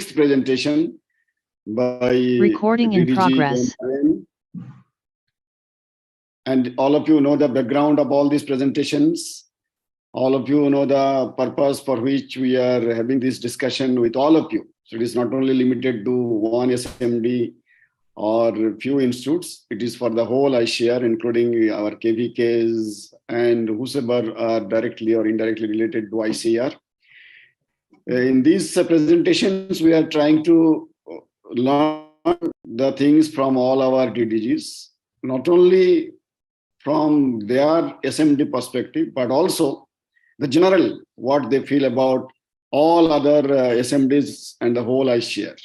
presentation by Recording in progress. And all of you know the background of all these presentations. All of you know the purpose for which we are having this discussion with all of you. So it is not only limited to one SMD or few institutes. It is for the whole ICAR, including our KVKs and whosoever are directly or indirectly related to ICAR. In these presentations, we are trying to learn the things from all our DDGs, not only from their SMD perspective, but also the general, what they feel about all other SMDs and the whole ICAR.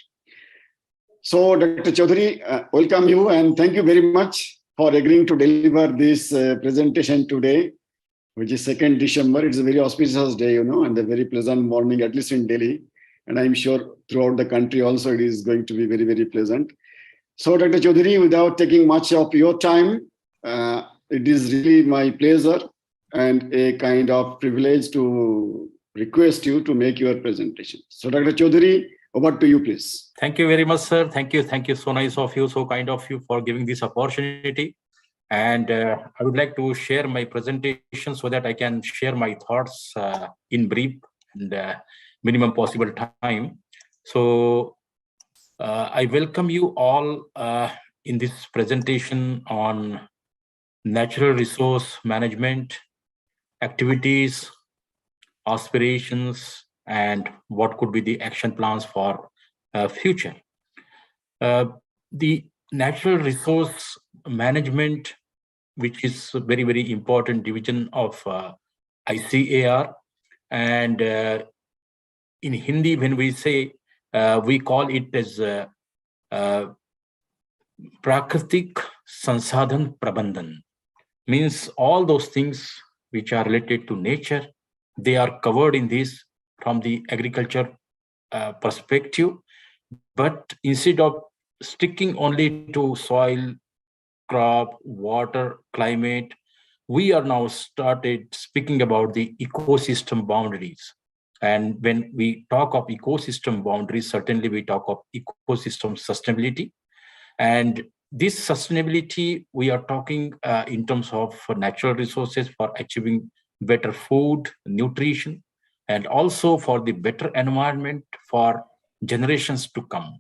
So, Dr. Chaudhari, welcome you and thank you very much for agreeing to deliver this presentation today, which is 2nd December. It's a very auspicious day, and a very pleasant morning, at least in Delhi. And I'm sure throughout the country also, it is going to be very, very pleasant. So, Dr. Chaudhari, without taking much of your time, it is really my pleasure and a kind of privilege to request you to make your presentation. So, Dr. Chaudhari, over to you, please. Thank you very much, sir. Thank you. Thank you. So nice of you, so kind of you for giving this opportunity. And I would like to share my presentation so that I can share my thoughts in brief and minimum possible time. So I welcome you all in this presentation on natural resource management, activities, aspirations, and what could be the action plans for future. The natural resource management, which is a very, very important division of ICAR. And in Hindi, when we say, we call it as Prakritik Sansadhan Prabandhan. Means all those things which are related to nature, they are covered in this from the agriculture perspective. But instead of sticking only to soil, crop, water, climate, we are now started speaking about the ecosystem boundaries. And when we talk of ecosystem boundaries, certainly we talk of ecosystem sustainability. And this sustainability, we are talking in terms of natural resources for achieving better food, nutrition, and also for the better environment for generations to come.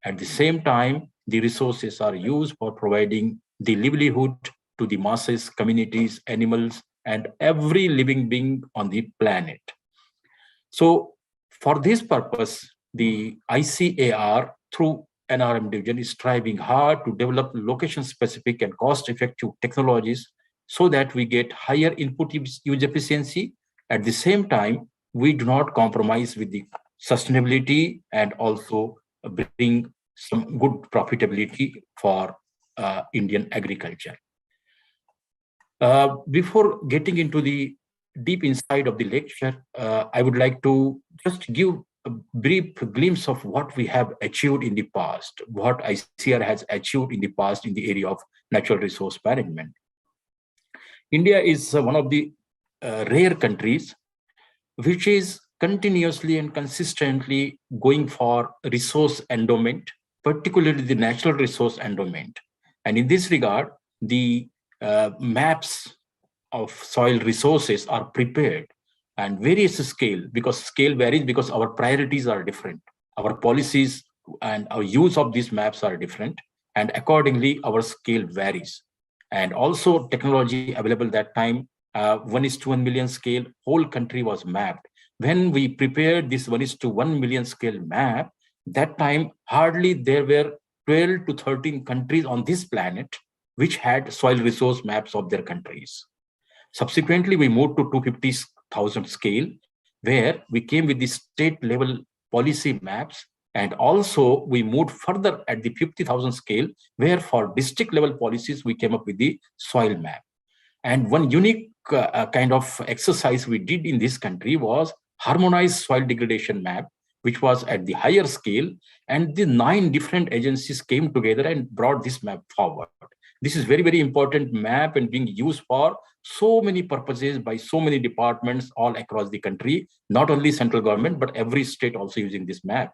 At the same time, the resources are used for providing the livelihood to the masses, communities, animals, and every living being on the planet. So for this purpose, the ICAR through NRM Division is striving hard to develop location-specific and cost-effective technologies so that we get higher input use efficiency. At the same time, we do not compromise with the sustainability and also bring some good profitability for Indian agriculture. Before getting into the deep inside of the lecture, I would like to just give a brief glimpse of what we have achieved in the past, what ICAR has achieved in the past in the area of natural resource management. India is one of the rare countries which is continuously and consistently going for resource endowment, particularly the natural resource endowment. And in this regard, the maps of soil resources are prepared and various scale, because scale varies because our priorities are different. Our policies and our use of these maps are different, and accordingly, our scale varies. And also technology available that time, 1:1 million scale, whole country was mapped. When we prepared this 1:1 million scale map, that time hardly there were 12 to 13 countries on this planet which had soil resource maps of their countries. Subsequently, we moved to 250,000 scale, where we came with the state level policy maps, and also we moved further at the 50,000 scale, where for district level policies, we came up with the soil map. And one unique kind of exercise we did in this country was harmonized soil degradation map, which was at the higher scale, and the 9 different agencies came together and brought this map forward. This is very, very important map and being used for so many purposes by so many departments all across the country, not only central government, but every state also using this map.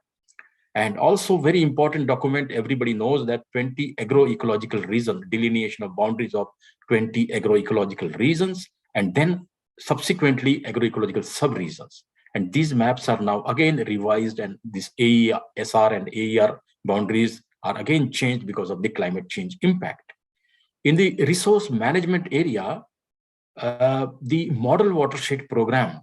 And also very important document, everybody knows that 20 agroecological regions, delineation of boundaries of 20 agroecological regions, and then subsequently agroecological sub-regions. And these maps are now again revised, and this AER, SR and AER boundaries are again changed because of the climate change impact. In the resource management area, the model watershed programs,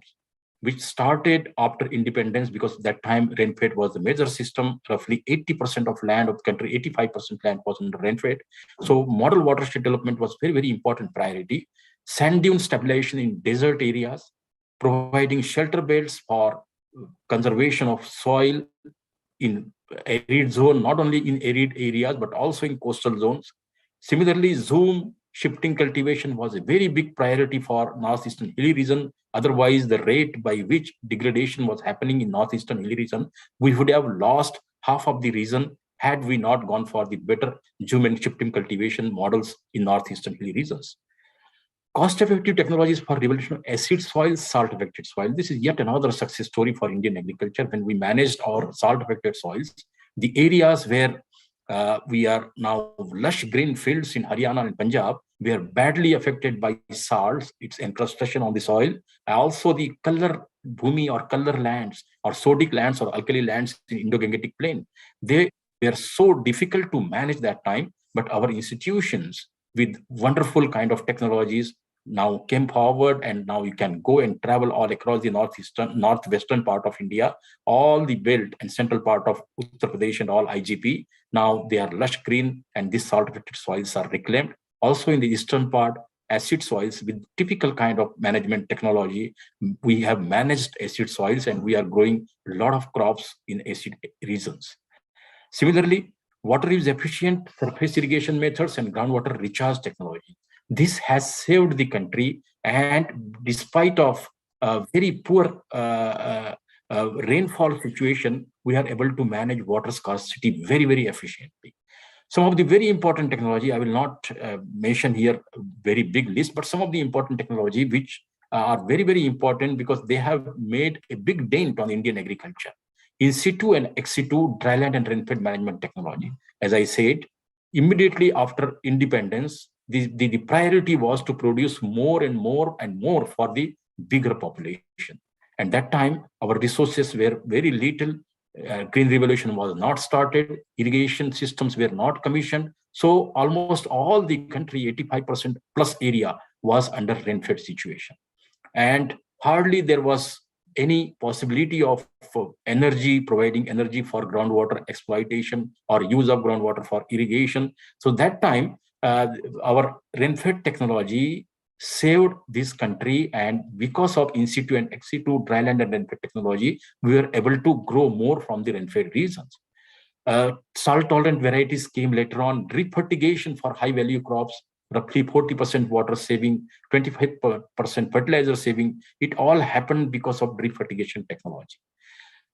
which started after independence, because that time rainfed was the major system, roughly 80% of land of the country, 85% land was under rainfed. So model watershed development was very, very important priority. Sand dune stabilization in desert areas, providing shelter belts for conservation of soil in arid zone, not only in arid areas, but also in coastal zones. Similarly, zoom shifting cultivation was a very big priority for northeastern hilly region. Otherwise, the rate by which degradation was happening in northeastern hilly region, we would have lost half of the region had we not gone for the better zoom and shifting cultivation models in northeastern hilly regions. Cost-effective technologies for revolution of acid soil, salt-affected soil. This is yet another success story for Indian agriculture. When we managed our salt-affected soils, the areas where we are now lush green fields in Haryana and Punjab, we are badly affected by salts, its incrustation on the soil. Also the color bhumi or color lands or sodic lands or alkali lands in Indo-Gangetic plain. They were so difficult to manage that time, but our institutions with wonderful kind of technologies now came forward, and now you can go and travel all across the northwestern part of India, all the belt and central part of Uttar Pradesh and all IGP. Now they are lush green, and these salt-affected soils are reclaimed. Also in the eastern part, acid soils with typical kind of management technology, we have managed acid soils, and we are growing a lot of crops in acid regions. Similarly, water use efficient surface irrigation methods and groundwater recharge technology. This has saved the country, and despite of very poor rainfall situation, we are able to manage water scarcity very, very efficiently. Some of the very important technology, I will not mention here very big list, but some of the important technology which are very, very important because they have made a big dent on Indian agriculture. In situ and ex situ dryland and rainfed management technology. As I said, immediately after independence, the priority was to produce more and more and more for the bigger population. And that time, our resources were very little. Green revolution was not started. Irrigation systems were not commissioned. So almost all the country, 85% plus area was under rainfed situation. And hardly there was any possibility of providing energy for groundwater exploitation or use of groundwater for irrigation. So that time, our rainfed technology saved this country, and because of in situ and ex situ dryland and rainfed technology, we were able to grow more from the rainfed regions. Salt-tolerant varieties came later on. Drip fertigation for high-value crops, roughly 40% water saving, 25% fertilizer saving. It all happened because of drip fertigation technology.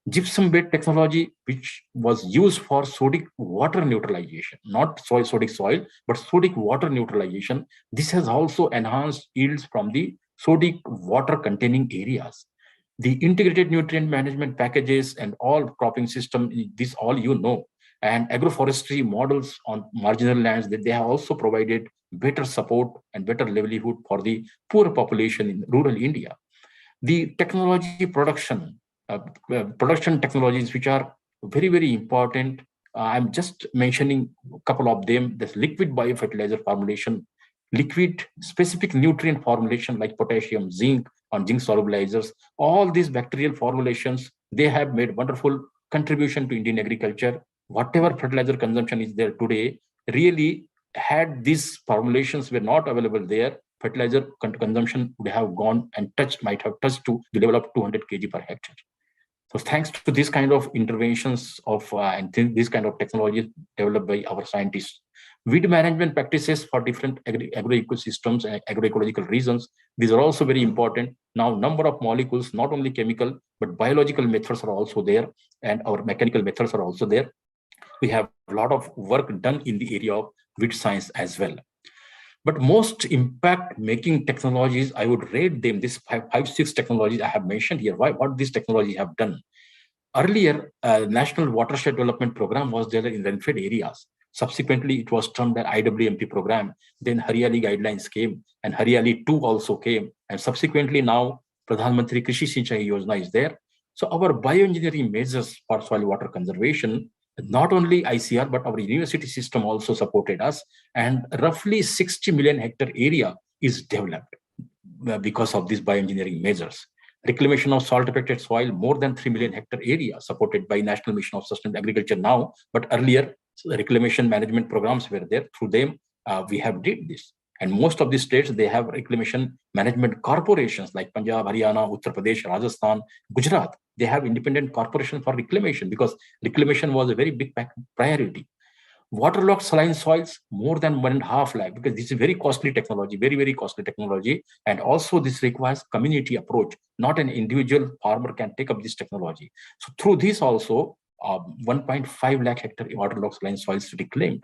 Gypsum bed technology, which was used for sodic water neutralization, not sodic soil, but sodic water neutralization. This has also enhanced yields from the sodic water containing areas. The integrated nutrient management packages and all cropping system, this all you know, and agroforestry models on marginal lands, that they have also provided better support and better livelihood for the poor population in rural India. The technology production technologies which are very, very important. I'm just mentioning a couple of them. This liquid biofertilizer formulation, liquid specific nutrient formulation like potassium, zinc, on zinc solubilizers. All these bacterial formulations, they have made wonderful contribution to Indian agriculture. Whatever fertilizer consumption is there today, really, had these formulations were not available there, fertilizer consumption would have gone and might have touched to the level of 200 kg per hectare. So thanks to this kind of interventions of and this kind of technologies developed by our scientists, weed management practices for different agro-ecosystems and agroecological regions, these are also very important. Now, number of molecules, not only chemical, but biological methods are also there, and our mechanical methods are also there. We have a lot of work done in the area of weed science as well. But most impact-making technologies, I would rate them, this five, six technologies I have mentioned here, what these technologies have done. Earlier, National Watershed Development Program was there in rain-fed areas. Subsequently, it was termed an IWMP program. Then Haryali guidelines came, and Haryali 2 also came. And subsequently, now Pradhan Mantri Krishi Sinchai Yojana is there. So our bioengineering measures for soil water conservation, not only ICR, but our university system also supported us. And roughly 60 million hectare area is developed because of these bioengineering measures. Reclamation of salt-affected soil, more than 3 million hectare area supported by National Mission of Sustainable Agriculture now, but earlier reclamation management programs were there. Through them, we have did this. And most of the states, they have reclamation management corporations like Punjab, Haryana, Uttar Pradesh, Rajasthan, Gujarat. They have independent corporation for reclamation because reclamation was a very big priority. Waterlogged saline soils, more than 1.5 lakh, because this is very costly technology, very costly technology. And also this requires community approach. Not an individual farmer can take up this technology. So through this also, 1.5 lakh hectare waterlogged saline soils reclaimed.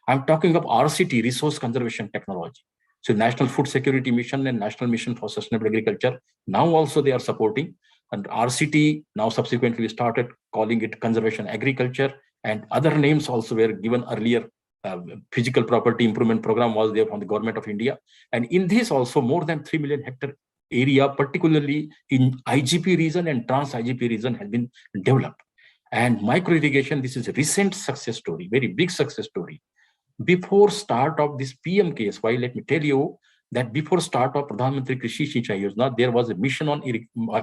I'm talking of RCT, Resource Conservation Technology. So National Food Security Mission and National Mission for Sustainable Agriculture, now also they are supporting. And RCT, now subsequently we started calling it Conservation Agriculture, and other names also were given earlier. Physical Property Improvement Program was there from the Government of India. And in this also more than 3 million hectare area, particularly in IGP region and trans-IGP region has been developed. And micro irrigation, this is a recent success story, very big success story. Before start of this PMKSY, let me tell you that before start of Pradhan Mantri Krishi Sinchai Yojana, there was a mission on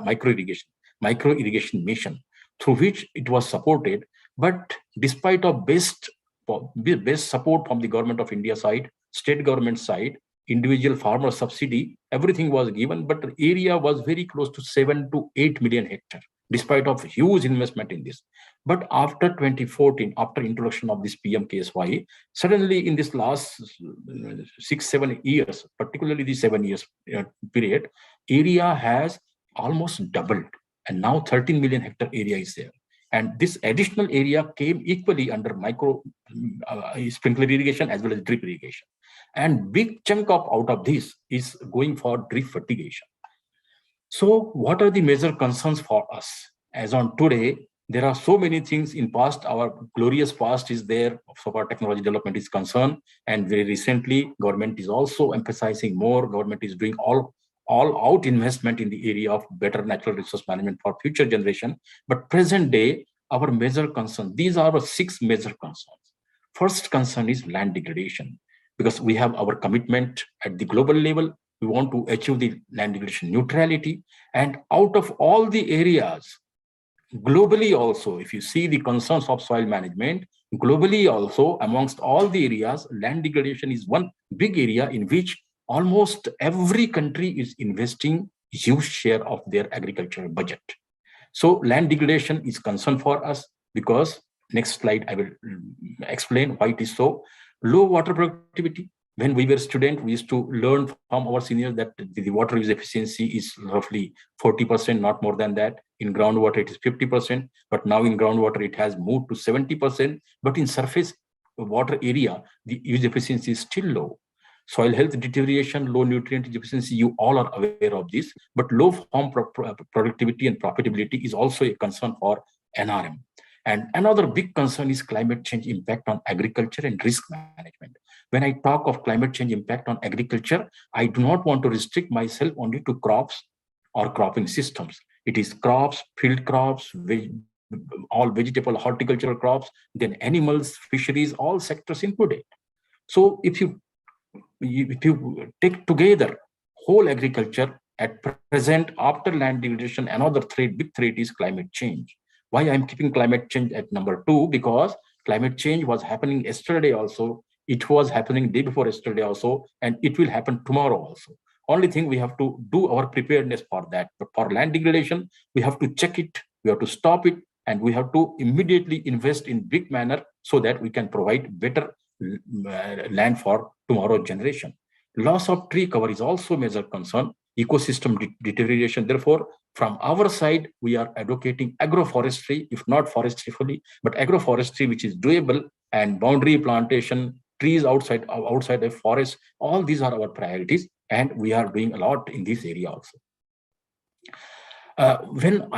micro irrigation mission, through which it was supported. But despite of best support from the Government of India side, state government side, individual farmer subsidy, everything was given, but the area was very close to 7 to 8 million hectare, despite of huge investment in this. But after 2014, after introduction of this PMKSY, suddenly in this last 6-7 years, particularly the 7 years period, area has almost doubled, and now 13 million hectare area is there. And this additional area came equally under micro sprinkler irrigation as well as drip irrigation. And big chunk of out of this is going for drip fertigation. So what are the major concerns for us? As on today, there are so many things in past. Our glorious past is there so far technology development is concerned. And very recently, government is also emphasizing more. Government is doing all out investment in the area of better natural resource management for future generation. But present day, our major concern, these are our 6 major concerns. First concern is land degradation, because we have our commitment at the global level. We want to achieve the land degradation neutrality. And out of all the areas, globally also, if you see the concerns of soil management, globally also, amongst all the areas, land degradation is one big area in which almost every country is investing huge share of their agricultural budget. So land degradation is concern for us because, next slide, I will explain why it is so. Low water productivity. When we were students, we used to learn from our seniors that the water use efficiency is roughly 40%, not more than that. In groundwater, it is 50%, but now in groundwater, it has moved to 70%. But in surface water area, the use efficiency is still low. Soil health deterioration, low nutrient deficiency, you all are aware of this, but low farm productivity and profitability is also a concern for NRM. And another big concern is climate change impact on agriculture and risk management. When I talk of climate change impact on agriculture, I do not want to restrict myself only to crops or cropping systems. It is crops, field crops, all vegetable, horticultural crops, then animals, fisheries, all sectors included. So if you take together whole agriculture at present, after land degradation, another big threat is climate change. Why I'm keeping climate change at number 2? Because climate change was happening yesterday also. It was happening day before yesterday also, and it will happen tomorrow also. Only thing, we have to do our preparedness for that. But for land degradation, we have to check it, we have to stop it, and we have to immediately invest in big manner so that we can provide better land for tomorrow generation. Loss of tree cover is also a major concern. Ecosystem deterioration. Therefore, from our side, we are advocating agroforestry, if not forestry fully, but agroforestry, which is doable, and boundary plantation, trees outside a forest. All these are our priorities, and we are doing a lot in this area also. when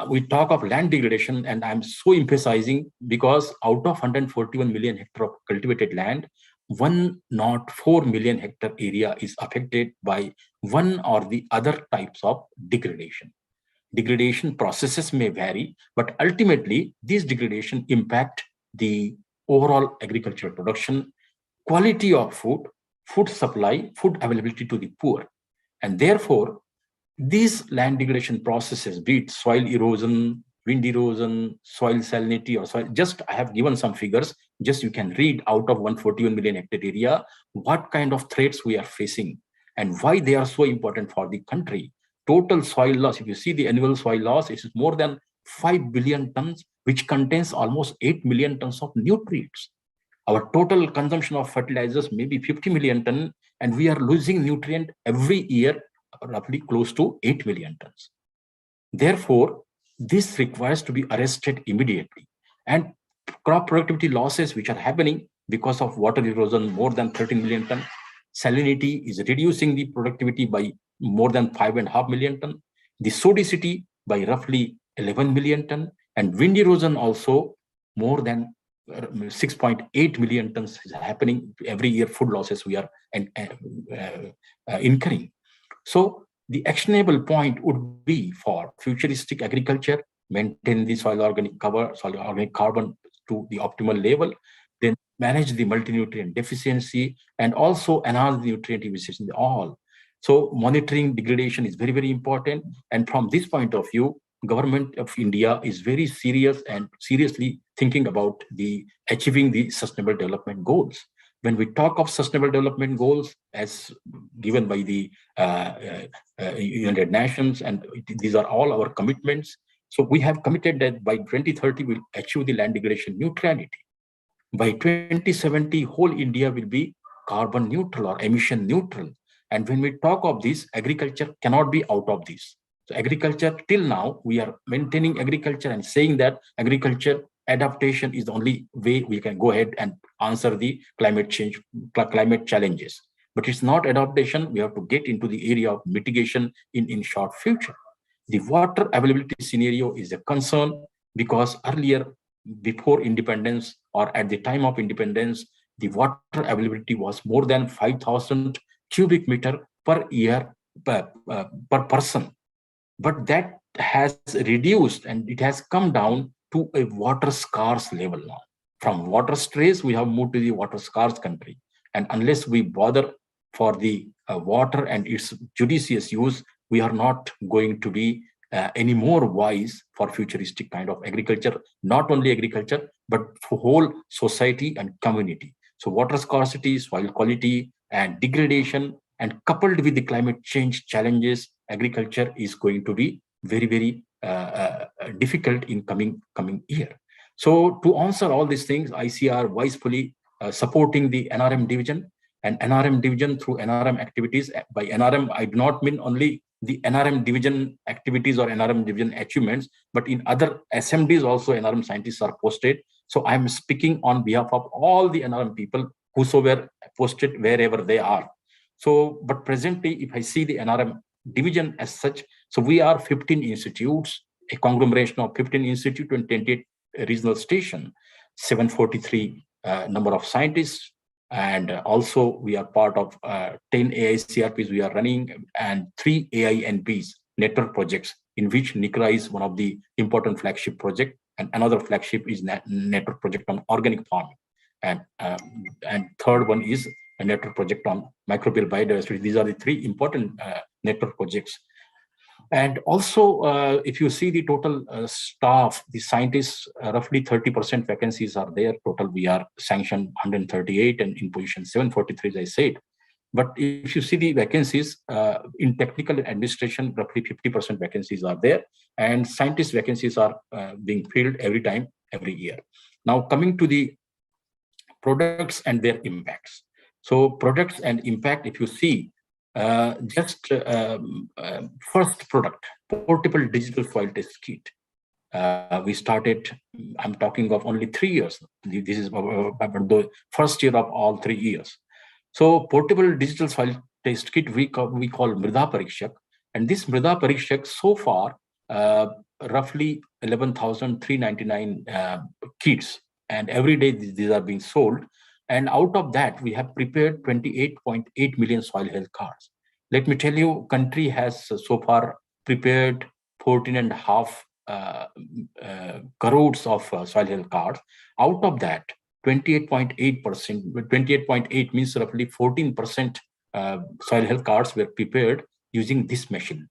we talk of land degradation, and I'm so emphasizing because out of 141 million hectare of cultivated land, 104 million hectare area is affected by one or the other types of degradation. Degradation processes may vary, but ultimately these degradation impact the overall agricultural production, quality of food, food supply, food availability to the poor. And therefore, these land degradation processes, be it soil erosion, wind erosion, soil salinity, or soil, just I have given some figures, just you can read out of 141 million hectare area, what kind of threats we are facing and why they are so important for the country. Total soil loss, if you see the annual soil loss, it is more than 5 billion tons, which contains almost 8 million tons of nutrients. Our total consumption of fertilizers may be 50 million tons, and we are losing nutrient every year, roughly close to 8 million tons. Therefore, this requires to be arrested immediately. And crop productivity losses which are happening because of water erosion, more than 13 million tons. Salinity is reducing the productivity by more than 5.5 million tons. The sodicity by roughly 11 million tons. And wind erosion also more than 6.8 million tons is happening every year. Food losses we are incurring. So the actionable point would be for futuristic agriculture, maintain the soil organic cover, soil organic carbon to the optimal level, then manage the multi-nutrient deficiency, and also enhance the nutrient efficiency all. So monitoring degradation is very, very important. And from this point of view, government of India is very serious and seriously thinking about the achieving the sustainable development goals. When we talk of sustainable development goals as given by the United Nations, and these are all our commitments. So we have committed that by 2030, we'll achieve the land degradation neutrality. By 2070, whole India will be carbon neutral or emission neutral. And when we talk of this, agriculture cannot be out of this. So agriculture, till now, we are maintaining agriculture and saying that agriculture adaptation is the only way we can go ahead and answer the climate change, climate challenges. But it's not adaptation. We have to get into the area of mitigation in short future. The water availability scenario is a concern because earlier, before independence or at the time of independence, the water availability was more than 5,000 cubic meter per year per person. But that has reduced and it has come down to a water scarce level now. From water stress, we have moved to the water scarce country. And unless we bother for the water and its judicious use, we are not going to be any more wise for futuristic kind of agriculture, not only agriculture, but for whole society and community. So water scarcity, soil quality, and degradation, and coupled with the climate change challenges, agriculture is going to be very, very difficult in coming year. So to answer all these things, ICAR wisely supporting the NRM division, and NRM division through NRM activities. By NRM, I do not mean only the NRM division activities or NRM division achievements, but in other SMDs also NRM scientists are posted. So I'm speaking on behalf of all the NRM people whosoever posted wherever they are. So, but presently, if I see the NRM division as such, so we are 15 institutes, a conglomeration of 15 institutes and 28 regional station, 743 number of scientists, and also we are part of 10 AICRPs we are running and 3 AINPs, network projects, in which NICRA is one of the important flagship project, and another flagship is network project on organic farming, and third one is a network project on microbial biodiversity. These are the 3 important network projects. And also, if you see the total staff, the scientists, roughly 30% vacancies are there. Total, we are sanctioned 138 and in position 743, as I said. But if you see the vacancies in technical administration, roughly 50% vacancies are there. And scientist vacancies are being filled every time, every year. Now, coming to the products and their impacts. So products and impact, if you see, first product, portable digital soil test kit. We started, I'm talking of only 3 years. This is the first year of all 3 years. So portable digital soil test kit we call Mrida Parikshak. And this Mrida Parikshak so far roughly 11,399 kits, and every day these are being sold. And out of that, we have prepared 28.8 million soil health cards. Let me tell you, country has so far prepared 14.5 crores of soil health cards. Out of that, 28.8%, 28.8 means roughly 14% soil health cards were prepared using this machine.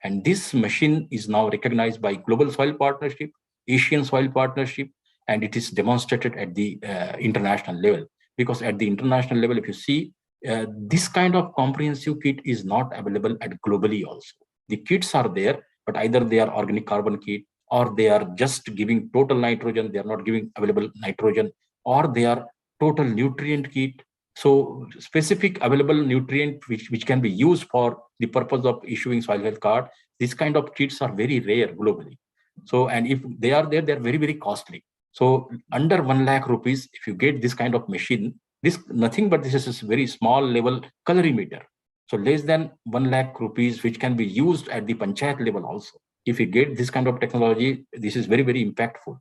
And this machine is now recognized by Global Soil Partnership, Asian Soil Partnership, and it is demonstrated at the international level. Because at the international level, if you see, this kind of comprehensive kit is not available at globally also. The kits are there, but either they are organic carbon kit, or they are just giving total nitrogen, they are not giving available nitrogen, or they are total nutrient kit. So specific available nutrient which can be used for the purpose of issuing soil health card, these kind of kits are very rare globally. So, and if they are there, they're very, very costly. So under 1 lakh rupees, if you get this kind of machine, this nothing but this is a very small level colorimeter. So less than 1 lakh rupees, which can be used at the panchayat level also. If you get this kind of technology, this is very, very impactful.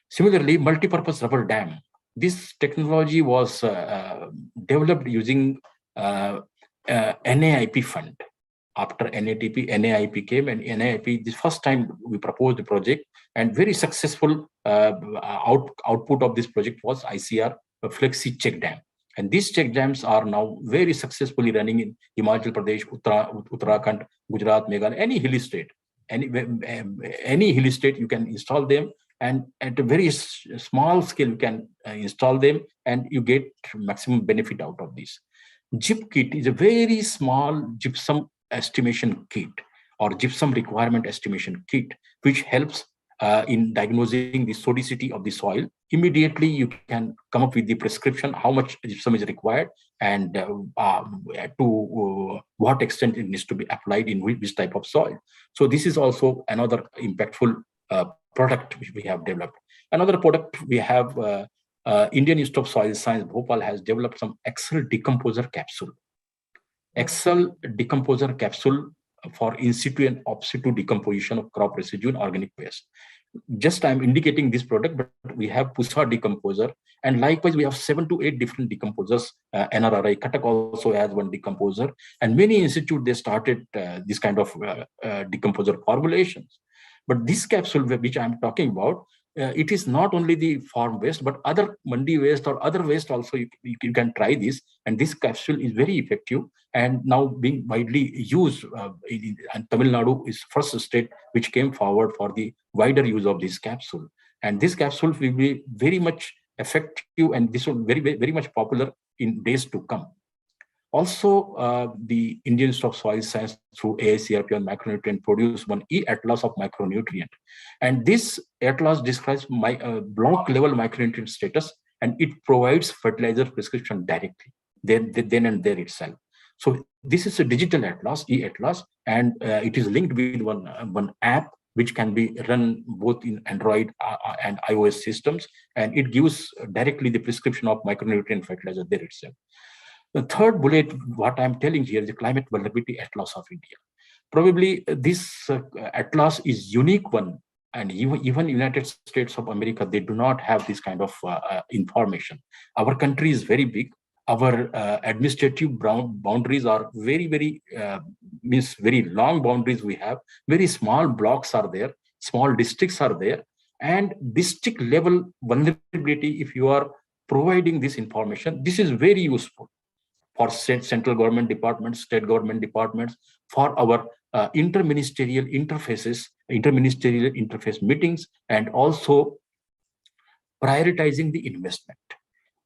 Similarly, multi-purpose rubber dam. This technology was developed using NAIP fund. After NAIP came, and NAIP, the first time we proposed the project, and very successful output of this project was ICAR Flexi check dam. And these check dams are now very successfully running in Himachal Pradesh, Uttarakhand, Gujarat, Meghalaya, any hilly state. Any hilly state, you can install them, and at a very small scale, you can install them, and you get maximum benefit out of this. GIP kit is a very small gypsum estimation kit, or gypsum requirement estimation kit, which helps in diagnosing the sodicity of the soil. Immediately, you can come up with the prescription, how much gypsum is required, and to what extent it needs to be applied in which type of soil. So this is also another impactful product which we have developed. Another product we have, Indian Institute of Soil Science, Bhopal, has developed some Excel decomposer capsule. Excel decomposer capsule for in situ and off situ decomposition of crop residue and organic waste. Just I'm indicating this product, but we have Pusa decomposer, and likewise we have 7 to 8 different decomposers. NRRI Katak also has one decomposer, and many institutes they started this kind of decomposer formulations. But this capsule which I'm talking about, it is not only the farm waste, but other mandi waste or other waste also you can try this. And this capsule is very effective and now being widely used. And Tamil Nadu is first state which came forward for the wider use of this capsule. And this capsule will be very much effective, and this will be very, very much popular in days to come. Also, the Indian Institute of Soil Science through AICRP on micronutrient produced one e-atlas of micronutrient. And this atlas describes block level micronutrient status, and it provides fertilizer prescription directly, then and there itself. So this is a digital atlas, e-atlas, and it is linked with one app which can be run both in Android and iOS systems, and it gives directly the prescription of micronutrient fertilizer there itself. The third bullet, what I'm telling here, is the Climate Vulnerability Atlas of India. Probably this atlas is unique one, and even United States of America, they do not have this kind of information. Our country is very big. Our administrative boundaries are very, very, means very long boundaries we have. Very small blocks are there, small districts are there, and district level vulnerability, if you are providing this information, this is very useful for central government departments, state government departments, for our interministerial interface meetings, and also prioritizing the investment.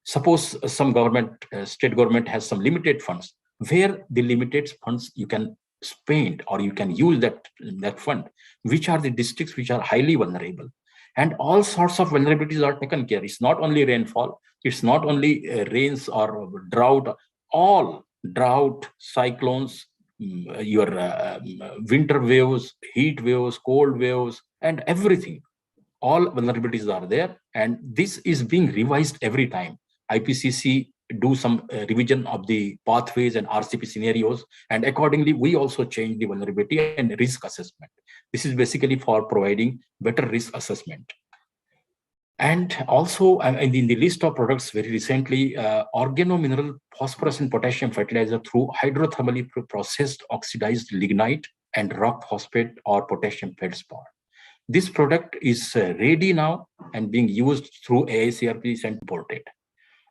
Suppose some government, state government has some limited funds, where the limited funds you can spend or you can use that fund, which are the districts which are highly vulnerable. And all sorts of vulnerabilities are taken care. It's not only rainfall, it's not only rains or drought, all drought, cyclones, your winter waves, heat waves, cold waves, and everything. All vulnerabilities are there, and this is being revised every time. IPCC do some revision of the pathways and RCP scenarios. And accordingly, we also change the vulnerability and risk assessment. This is basically for providing better risk assessment. And also in the list of products very recently, organomineral phosphorus and potassium fertilizer through hydrothermally processed oxidized lignite and rock phosphate or potassium feldspar. This product is ready now and being used through AICRPs and imported.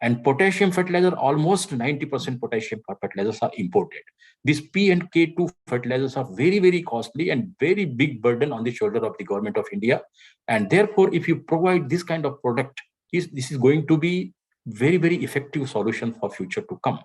And potassium fertilizer, almost 90% potassium fertilizers are imported. These P and K2 fertilizers are very, very costly and very big burden on the shoulder of the government of India. And therefore, if you provide this kind of product, this is going to be very, very effective solution for future to come.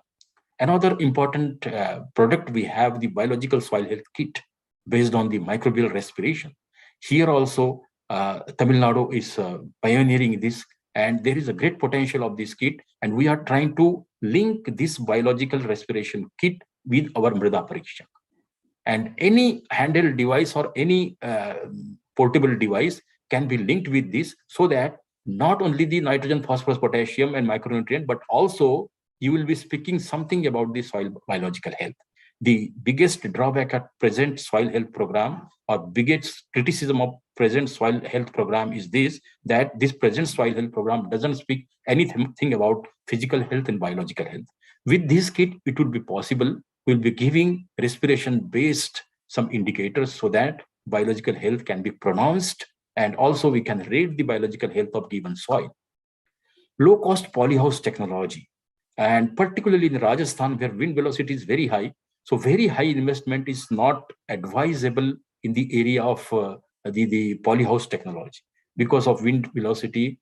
Another important product, we have the biological soil health kit based on the microbial respiration. Here also, Tamil Nadu is pioneering this, and there is a great potential of this kit, and we are trying to link this biological respiration kit with our Mrida Pariksha. And any handheld device or any portable device can be linked with this, so that not only the nitrogen, phosphorus, potassium, and micronutrient, but also you will be speaking something about the soil biological health. The biggest drawback at present soil health program, or biggest criticism of present soil health program, is this, that this present soil health program doesn't speak anything about physical health and biological health. With this kit, it would be possible. We'll be giving respiration based some indicators so that biological health can be pronounced, and also we can rate the biological health of given soil. Low cost polyhouse technology, and particularly in Rajasthan, where wind velocity is very high, so very high investment is not advisable in the area of the polyhouse technology. Because of wind velocity,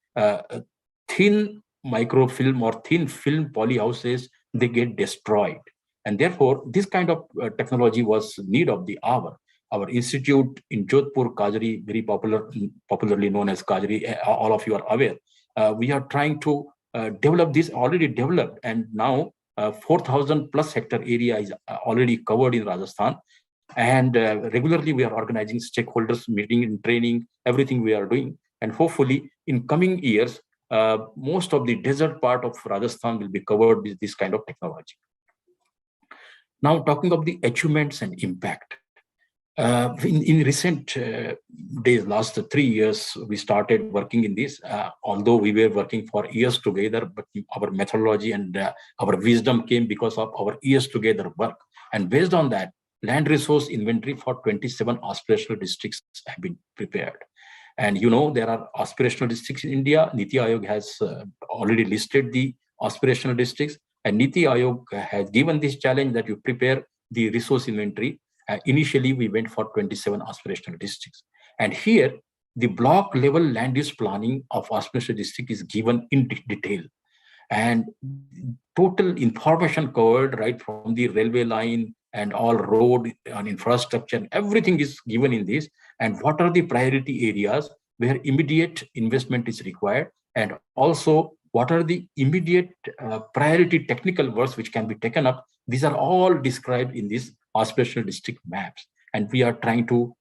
thin microfilm or thin film polyhouses, they get destroyed. And therefore, this kind of technology was need of the hour. Our institute in Jodhpur, Kajari, very popularly known as Kajari, all of you are aware. We are trying to develop this, already developed, and now 4,000 plus hectare area is already covered in Rajasthan. And regularly we are organizing stakeholders meeting and training, everything we are doing. And hopefully in coming years, most of the desert part of Rajasthan will be covered with this kind of technology. Now, talking of the achievements and impact. In recent days, last 3 years, we started working in this, although we were working for years together, but our methodology and our wisdom came because of our years together work. And based on that, land resource inventory for 27 aspirational districts have been prepared. And you know, there are aspirational districts in India. Niti Aayog has already listed the aspirational districts, and Niti Aayog has given this challenge that you prepare the resource inventory. Initially, we went for 27 aspirational districts. And here, the block level land use planning of aspirational district is given in detail. And total information covered right from the railway line and all road and infrastructure, everything is given in this. And what are the priority areas where immediate investment is required, and also what are the immediate priority technical works which can be taken up. These are all described in this aspirational district maps. And we are trying to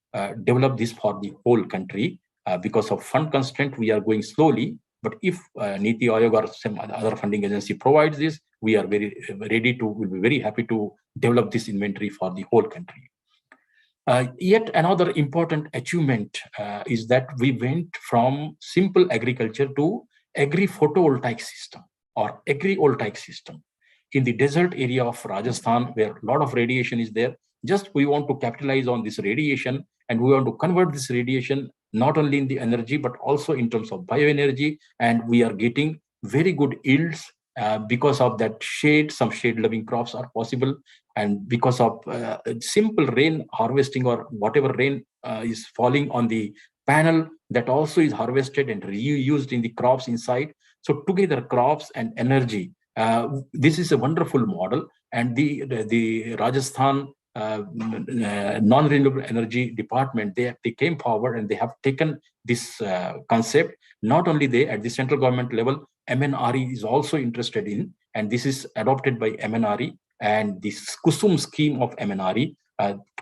develop this for the whole country. Because of fund constraint, we are going slowly. But if Niti Aayog or some other funding agency provides this, we are very ready to, will be very happy to develop this inventory for the whole country. Yet another important achievement is that we went from simple agriculture to agri-photovoltaic system or agri-voltaic system. In the desert area of Rajasthan, where a lot of radiation is there, just we want to capitalize on this radiation, and we want to convert this radiation not only in the energy, but also in terms of bioenergy. And we are getting very good yields because of that shade. Some shade-loving crops are possible. And because of simple rain harvesting, or whatever rain is falling on the panel, that also is harvested and reused in the crops inside. So together, crops and energy, this is a wonderful model. And the Rajasthan non-renewable energy department, they came forward and they have taken this concept. Not only they, at the central government level, MNRE is also interested in, and this is adopted by MNRE and this Kusum scheme of MNRE.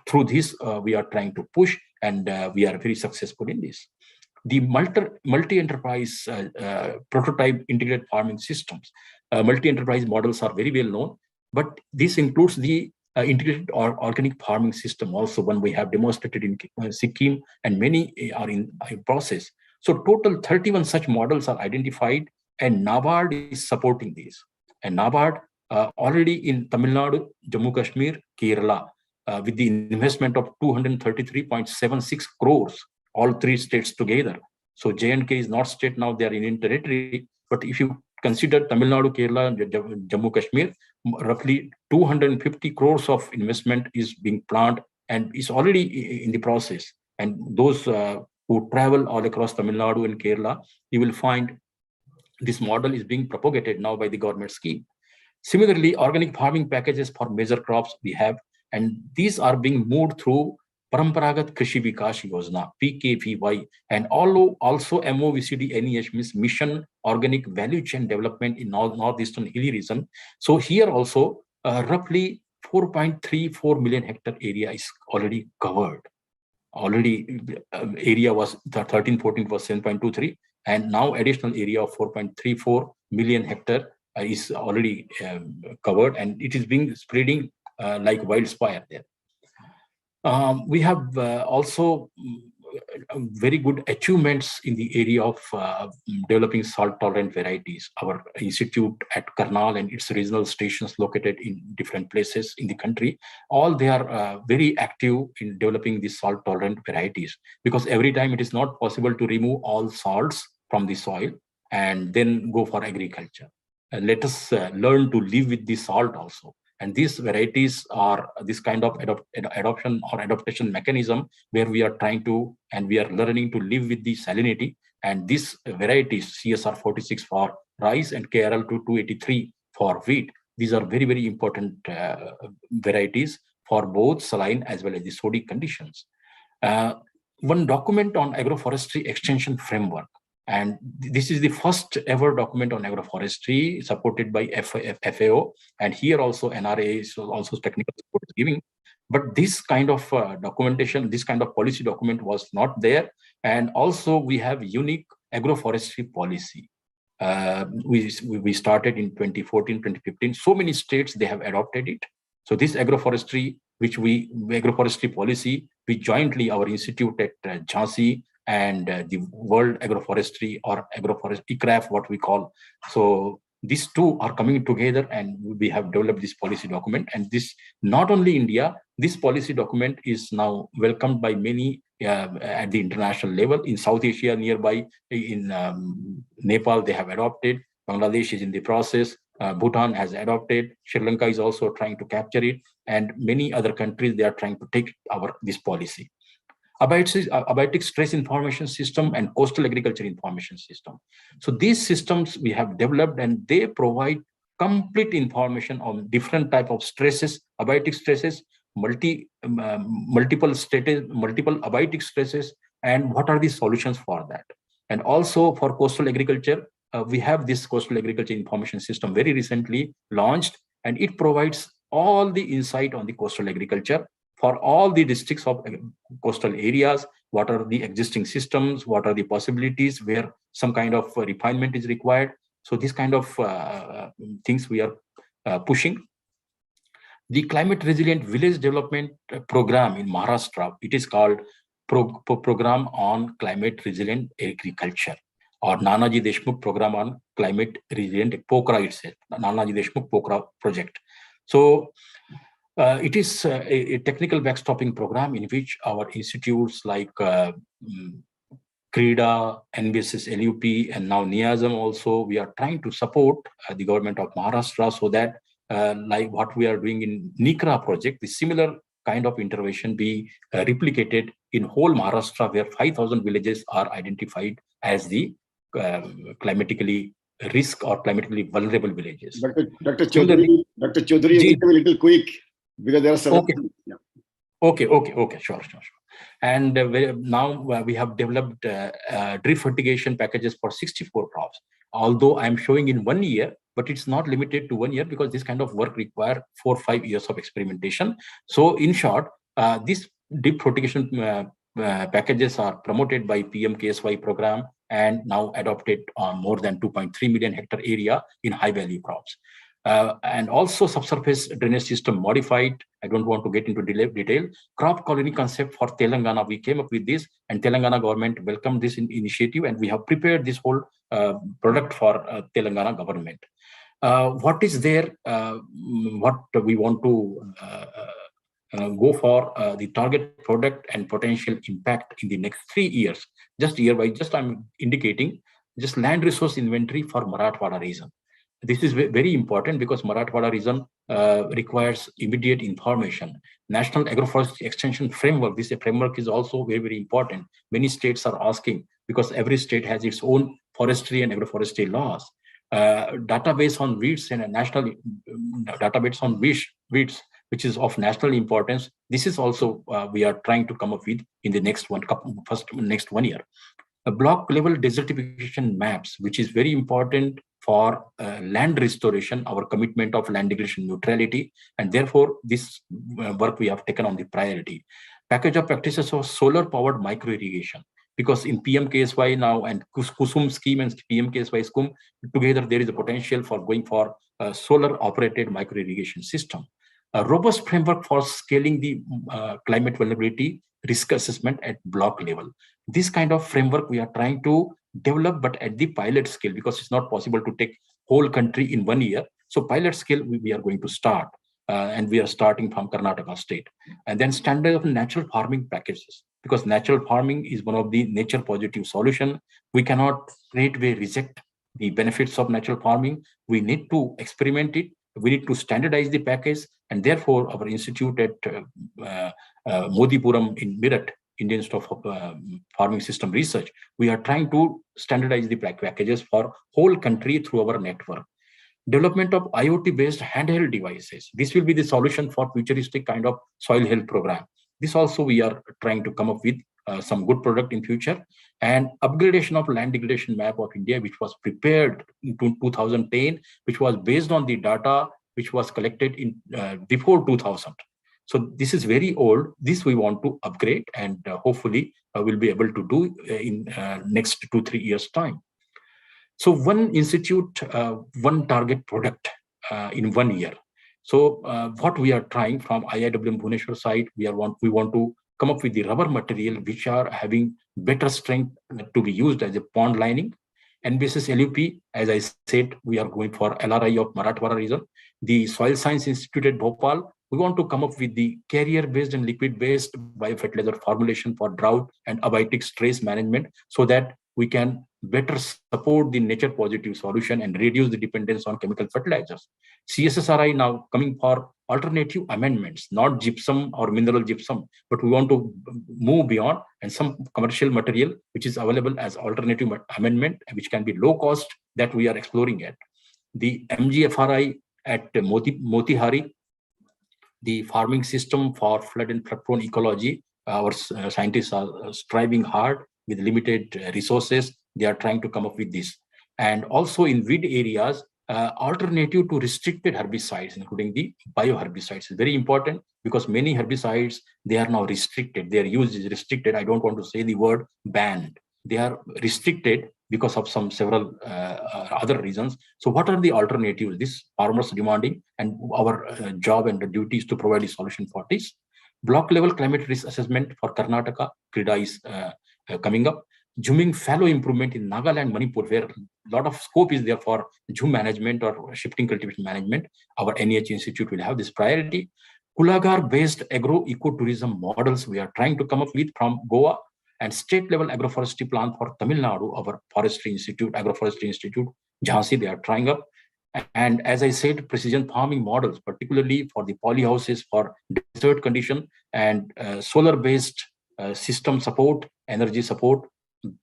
Through this, we are trying to push, and we are very successful in this. the multi-enterprise prototype integrated farming systems. Multi-enterprise models are very well known, but this includes the integrated organic farming system also, one we have demonstrated in Sikkim, and many are in process. So total 31 such models are identified, and NABARD is supporting these. And NABARD already in Tamil Nadu, Jammu Kashmir, Kerala, with the investment of 233.76 crores, all three states together. So J&K is not state now, they are in territory. But if you consider Tamil Nadu, Kerala, and Jammu Kashmir, roughly 250 crores of investment is being planned and is already in the process. And those who travel all across Tamil Nadu and Kerala, you will find this model is being propagated now by the government scheme. Similarly, organic farming packages for major crops we have, and these are being moved through Paramparagat Krishi Vikas Yojana, PKVY, and also MOVCD NEH means Mission Organic Value Chain Development in Northeastern Hilly region. So here also roughly 4.34 million hectare area is already covered. Already area was the 13-14 was 7.23, and now additional area of 4.34 million hectare is already covered, and it is being spreading like wildfire there. We have also very good achievements in the area of developing salt-tolerant varieties. Our institute at Karnal and its regional stations located in different places in the country, all they are very active in developing these salt-tolerant varieties, because every time it is not possible to remove all salts from the soil and then go for agriculture. Let us learn to live with the salt also. And these varieties are this kind of adoption or adaptation mechanism where we are trying to, and we are learning to live with the salinity. And these varieties, CSR 46 for rice and KRL 283 for wheat, these are very, very important varieties for both saline as well as the sodic conditions. One document on agroforestry extension framework. And this is the first ever document on agroforestry supported by FAO. And here also NRA is also technical support is giving. But this kind of documentation, this kind of policy document was not there. And also we have unique agroforestry policy. We started in 2014, 2015. So many states, they have adopted it. So this agroforestry, agroforestry policy, we jointly, our institute at Jhansi, and the World Agroforestry or Agroforest ICRAF, what we call. So these two are coming together, and we have developed this policy document. And this, not only India, this policy document is now welcomed by many at the international level. In South Asia, nearby, in Nepal, they have adopted. Bangladesh is in the process. Bhutan has adopted. Sri Lanka is also trying to capture it. And many other countries, they are trying to take this policy. Abiotic stress information system and coastal agriculture information system. So these systems we have developed, and they provide complete information on different type of stresses, abiotic stresses, multiple status, multiple abiotic stresses, and what are the solutions for that. And also for coastal agriculture, we have this coastal agriculture information system very recently launched, and it provides all the insight on the coastal agriculture for all the districts of coastal areas. What are the existing systems? What are the possibilities where some kind of refinement is required? So this kind of things we are pushing. The climate resilient village development program in Maharashtra, it is called Program on Climate Resilient Agriculture, or Nanaji Deshmukh Program on Climate Resilient POCRA itself, Nanaji Deshmukh POCRA project. So it is a technical backstopping program in which our institutes like CREDA, NBSS, LUP, and now NIASM also, we are trying to support the government of Maharashtra so that like what we are doing in NICRA project, the similar kind of intervention be replicated in whole Maharashtra, where 5,000 villages are identified as the climatically risk or climatically vulnerable villages. Dr. Chaudhari, you need to be a little quick because there are several. Okay. Yeah. Okay, sure. And now we have developed drip fertigation packages for 64 crops. Although I'm showing in 1 year, but it's not limited to 1 year, because this kind of work require 4 or 5 years of experimentation. So in short, this drip fertigation packages are promoted by PM-KSY program and now adopted on more than 2.3 million hectare area in high-value crops. And also subsurface drainage system modified. I don't want to get into detail. Crop colony concept for Telangana, we came up with this, and Telangana government welcomed this initiative, and we have prepared this whole product for Telangana government. What is there? What we want to go for the target product and potential impact in the next 3 years. Just year by just I'm indicating just land resource inventory for Marathwada region. This is very important because Marathwada region requires immediate information. National Agroforestry Extension Framework, this framework is also very, very important. Many states are asking because every state has its own forestry and agroforestry laws. Database on weeds and a national database on weeds, which is of national importance. This is also we are trying to come up with in the next 1 year. A block level desertification maps, which is very important for land restoration, our commitment of land degradation neutrality, and therefore this work we have taken on the priority. Package of practices of solar powered micro irrigation, because in PM-KSY now and Kusum scheme and PM-KSY scheme together, there is a potential for going for a solar operated micro irrigation system. A robust framework for scaling the climate vulnerability risk assessment at block level. This kind of framework we are trying to develop, but at the pilot scale, because it's not possible to take whole country in 1 year. So pilot scale, we are going to start, and we are starting from Karnataka state. And then standard of natural farming practices, because natural farming is one of the nature positive solution. We cannot straightway reject the benefits of natural farming. We need to experiment it. We need to standardize the package, and therefore our institute at Modipuram in Meerut, Indian Institute of Farming System Research, we are trying to standardize the packages for whole country through our network. Development of IoT-based handheld devices. This will be the solution for futuristic kind of soil health program. This also we are trying to come up with some good product in future. And upgradation of land degradation map of India, which was prepared in 2010, which was based on the data which was collected in before 2000. So this is very old. This we want to upgrade, and hopefully we'll be able to do in next 2-3 years time. So one institute, one target product in 1 year. So what we are trying from IIWM Bhubaneswar side, we want to come up with the rubber material which are having better strength to be used as a pond lining. And basis LUP, as I said, we are going for LRI of Marathwada region. The Soil Science Institute at Bhopal, we want to come up with the carrier-based and liquid-based biofertilizer formulation for drought and abiotic stress management, so that we can better support the nature positive solution and reduce the dependence on chemical fertilizers. CSSRI now coming for alternative amendments, not gypsum or mineral gypsum, but we want to move beyond, and some commercial material which is available as alternative amendment, which can be low cost, that we are exploring at. The MGFRI at Motihari, the farming system for flood and flood prone ecology. Our scientists are striving hard with limited resources. They are trying to come up with this. And also in weed areas, alternative to restricted herbicides, including the bioherbicides, is very important, because many herbicides, they are now restricted. Their use is restricted. I don't want to say the word banned. They are restricted because of some several other reasons. So what are the alternatives? This farmers demanding, and our job and the duty is to provide a solution for this. Block level climate risk assessment for Karnataka, CRIDA is coming up. Jhumming fallow improvement in Nagaland, Manipur, where a lot of scope is there for jhum management or shifting cultivation management. Our NEH Institute will have this priority. Kulagar-based agro-ecotourism models we are trying to come up with from Goa, and state-level agroforestry plan for Tamil Nadu, our Forestry Institute, Agroforestry Institute, Jhansi, they are trying up. And as I said, precision farming models, particularly for the polyhouses for desert condition, and solar-based system support, energy support,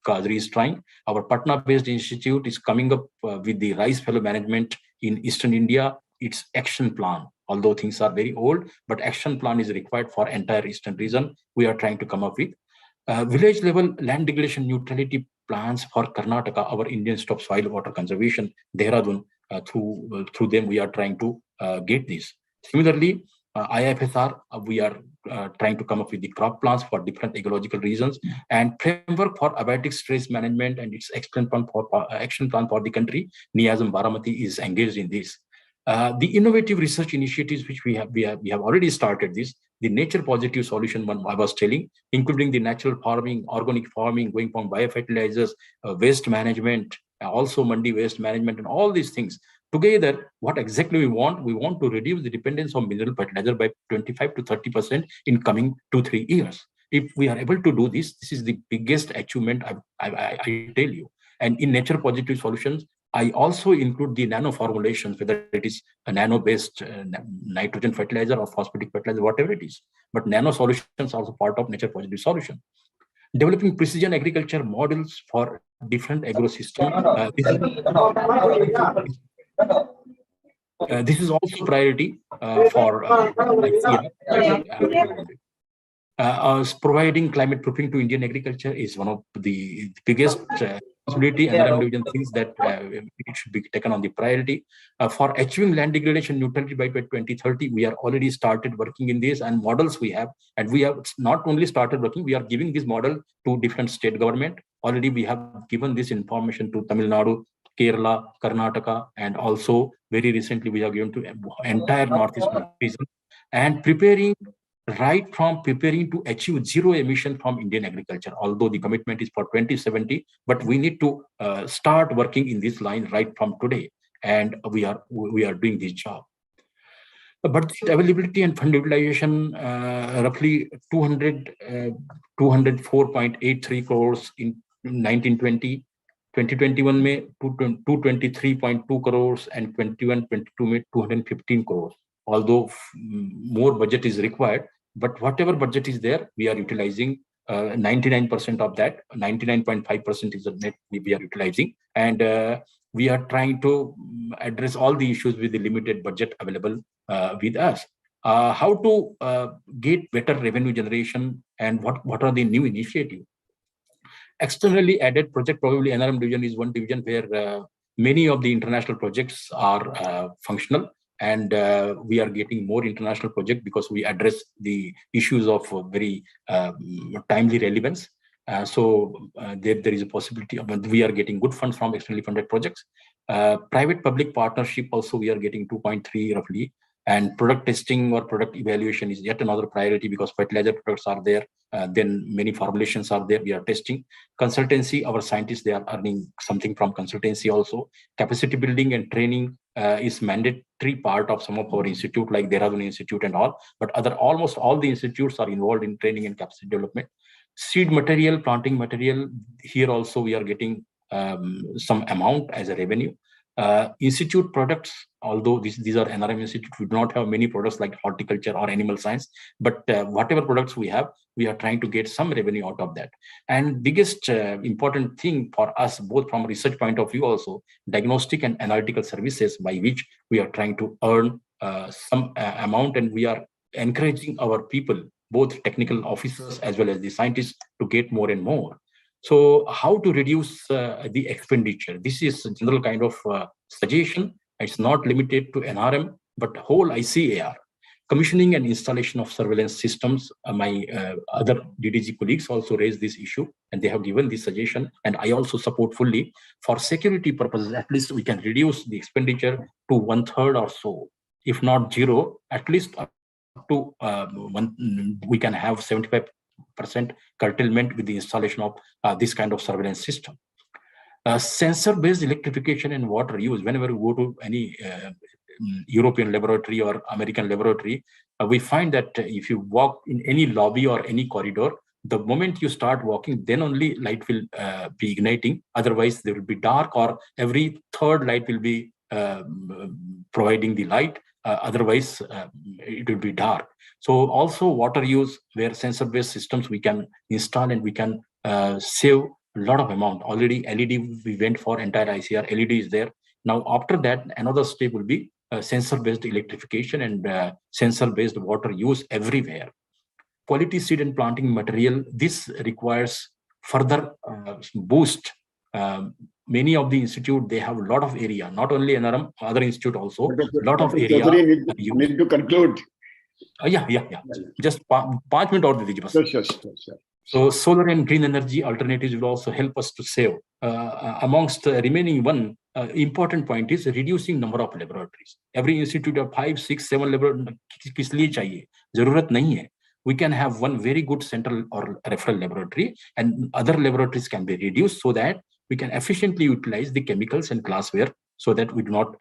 Kadri is trying. Our Patna-based institute is coming up with the rice fallow management in Eastern India. Its action plan, although things are very old, but action plan is required for entire Eastern region. We are trying to come up with village level land degradation neutrality plans for Karnataka, our Indian Institute of Soil Water Conservation, Dehradun. Through them, we are trying to get this. Similarly, IFSR, we are trying to come up with the crop plans for different ecological reasons, and framework for abiotic stress management and its action plan for the country. NIASM Baramati is engaged in this. The innovative research initiatives which we have already started this. The nature positive solution one I was telling, including the natural farming, organic farming, going from biofertilizers, waste management, also mandi waste management, and all these things. Together, what exactly we want to reduce the dependence on mineral fertilizer by 25 to 30% in coming 2-3 years. If we are able to do this, this is the biggest achievement I tell you. And in nature positive solutions, I also include the nano formulations, whether it is a nano-based nitrogen fertilizer or phosphatic fertilizer, whatever it is. But nano solutions are also part of nature positive solution. Developing precision agriculture models for different agrosystems. This is also priority for providing climate proofing to Indian agriculture is one of the biggest responsibility, and NMR Division thinks that it should be taken on the priority. For achieving land degradation neutrality by 2030, we are already started working in this, and models we have, and we have not only started working, we are giving this model to different state government. Already we have given this information to Tamil Nadu, Kerala, Karnataka, and also very recently we have given to entire Northeast region, and preparing to achieve zero emission from Indian agriculture, although the commitment is for 2070, but we need to start working in this line right from today, and we are doing this job. The budget availability and fund utilization, roughly 204.83 crores in 1920. 2021 में 223.2 crores and 21-22 में 215 crores. Although more budget is required, but whatever budget is there, we are utilizing 99% of that. 99.5% is the net we are utilizing, and we are trying to address all the issues with the limited budget available with us. How to get better revenue generation, and what are the new initiatives? Externally added project, probably NRM division is one division where many of the international projects are functional, and we are getting more international projects because we address the issues of very timely relevance. So there is a possibility of, we are getting good funds from externally funded projects. Private-public partnership also we are getting 2.3 roughly. And product testing or product evaluation is yet another priority because fertilizer products are there. Then many formulations are there. We are testing. Consultancy, our scientists, they are earning something from consultancy also. Capacity building and training is mandatory part of some of our institute, like Dehradun Institute and all. But almost all the institutes are involved in training and capacity development. Seed material, planting material, here also we are getting some amount as a revenue. Institute products, although these are NRM Institute, we do not have many products like horticulture or animal science, but whatever products we have, we are trying to get some revenue out of that. And biggest important thing for us, both from a research point of view also, diagnostic and analytical services by which we are trying to earn some amount, and we are encouraging our people, both technical officers as well as the scientists, to get more and more. So how to reduce the expenditure? This is a general kind of suggestion. It's not limited to NRM, but whole ICAR. Commissioning and installation of surveillance systems. My other DDG colleagues also raised this issue, and they have given this suggestion, and I also support fully. For security purposes, at least we can reduce the expenditure to 1/3 or so. If not zero, at least up to we can have 75% curtailment with the installation of this kind of surveillance system. Sensor-based electrification and water use. Whenever we go to any European laboratory or American laboratory, we find that if you walk in any lobby or any corridor, the moment you start walking, then only light will be igniting. Otherwise, there will be dark, or every third light will be providing the light. Otherwise, it will be dark. So also water use, where sensor-based systems we can install, and we can save a lot of amount. Already LED we went for entire ICR. LED is there. Now after that, another step will be sensor-based electrification and sensor-based water use everywhere. Quality seed and planting material. This requires further boost. Many of the institute, they have a lot of area, not only NRM, other institute also, a lot of area. You need to conclude. Yeah. Just 5 minutes और दे दीजिए बस. Sure. So solar and green energy alternatives will also help us to save. Amongst remaining one important point is reducing number of laboratories. Every institute of 5, 6, 7 laboratories किस लिए चाहिए? जरूरत नहीं है. We can have one very good central or referral laboratory, and other laboratories can be reduced so that we can efficiently utilize the chemicals and glassware, so that we do not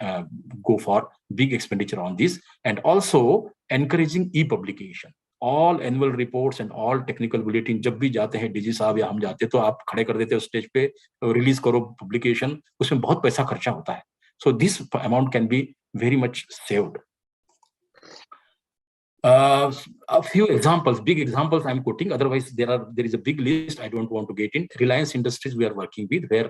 go for big expenditure on this. And also encouraging e-publication. All annual reports and all technical bulletin जब भी जाते हैं DG साहब या हम जाते हैं तो आप खड़े कर देते हो स्टेज पे, रिलीज करो पब्लिकेशन, उसमें बहुत पैसा खर्चा होता है. So this amount can be very much saved. A few examples, big examples I'm quoting, otherwise there is a big list I don't want to get in. Reliance Industries we are working with, where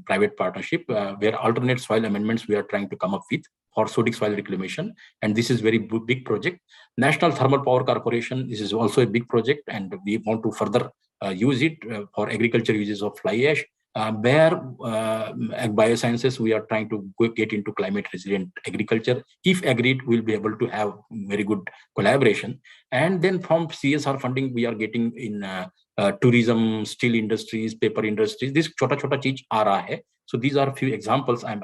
private partnership, where alternate soil amendments we are trying to come up with for sodic soil reclamation, and this is very big project. National Thermal Power Corporation, this is also a big project, and we want to further use it for agriculture uses of fly ash. Where biosciences, we are trying to get into climate resilient agriculture. If agreed, we'll be able to have very good collaboration. And then from CSR funding, we are getting in tourism, steel industries, paper industries. This chota cheez aa raha hai. So these are a few examples. I'm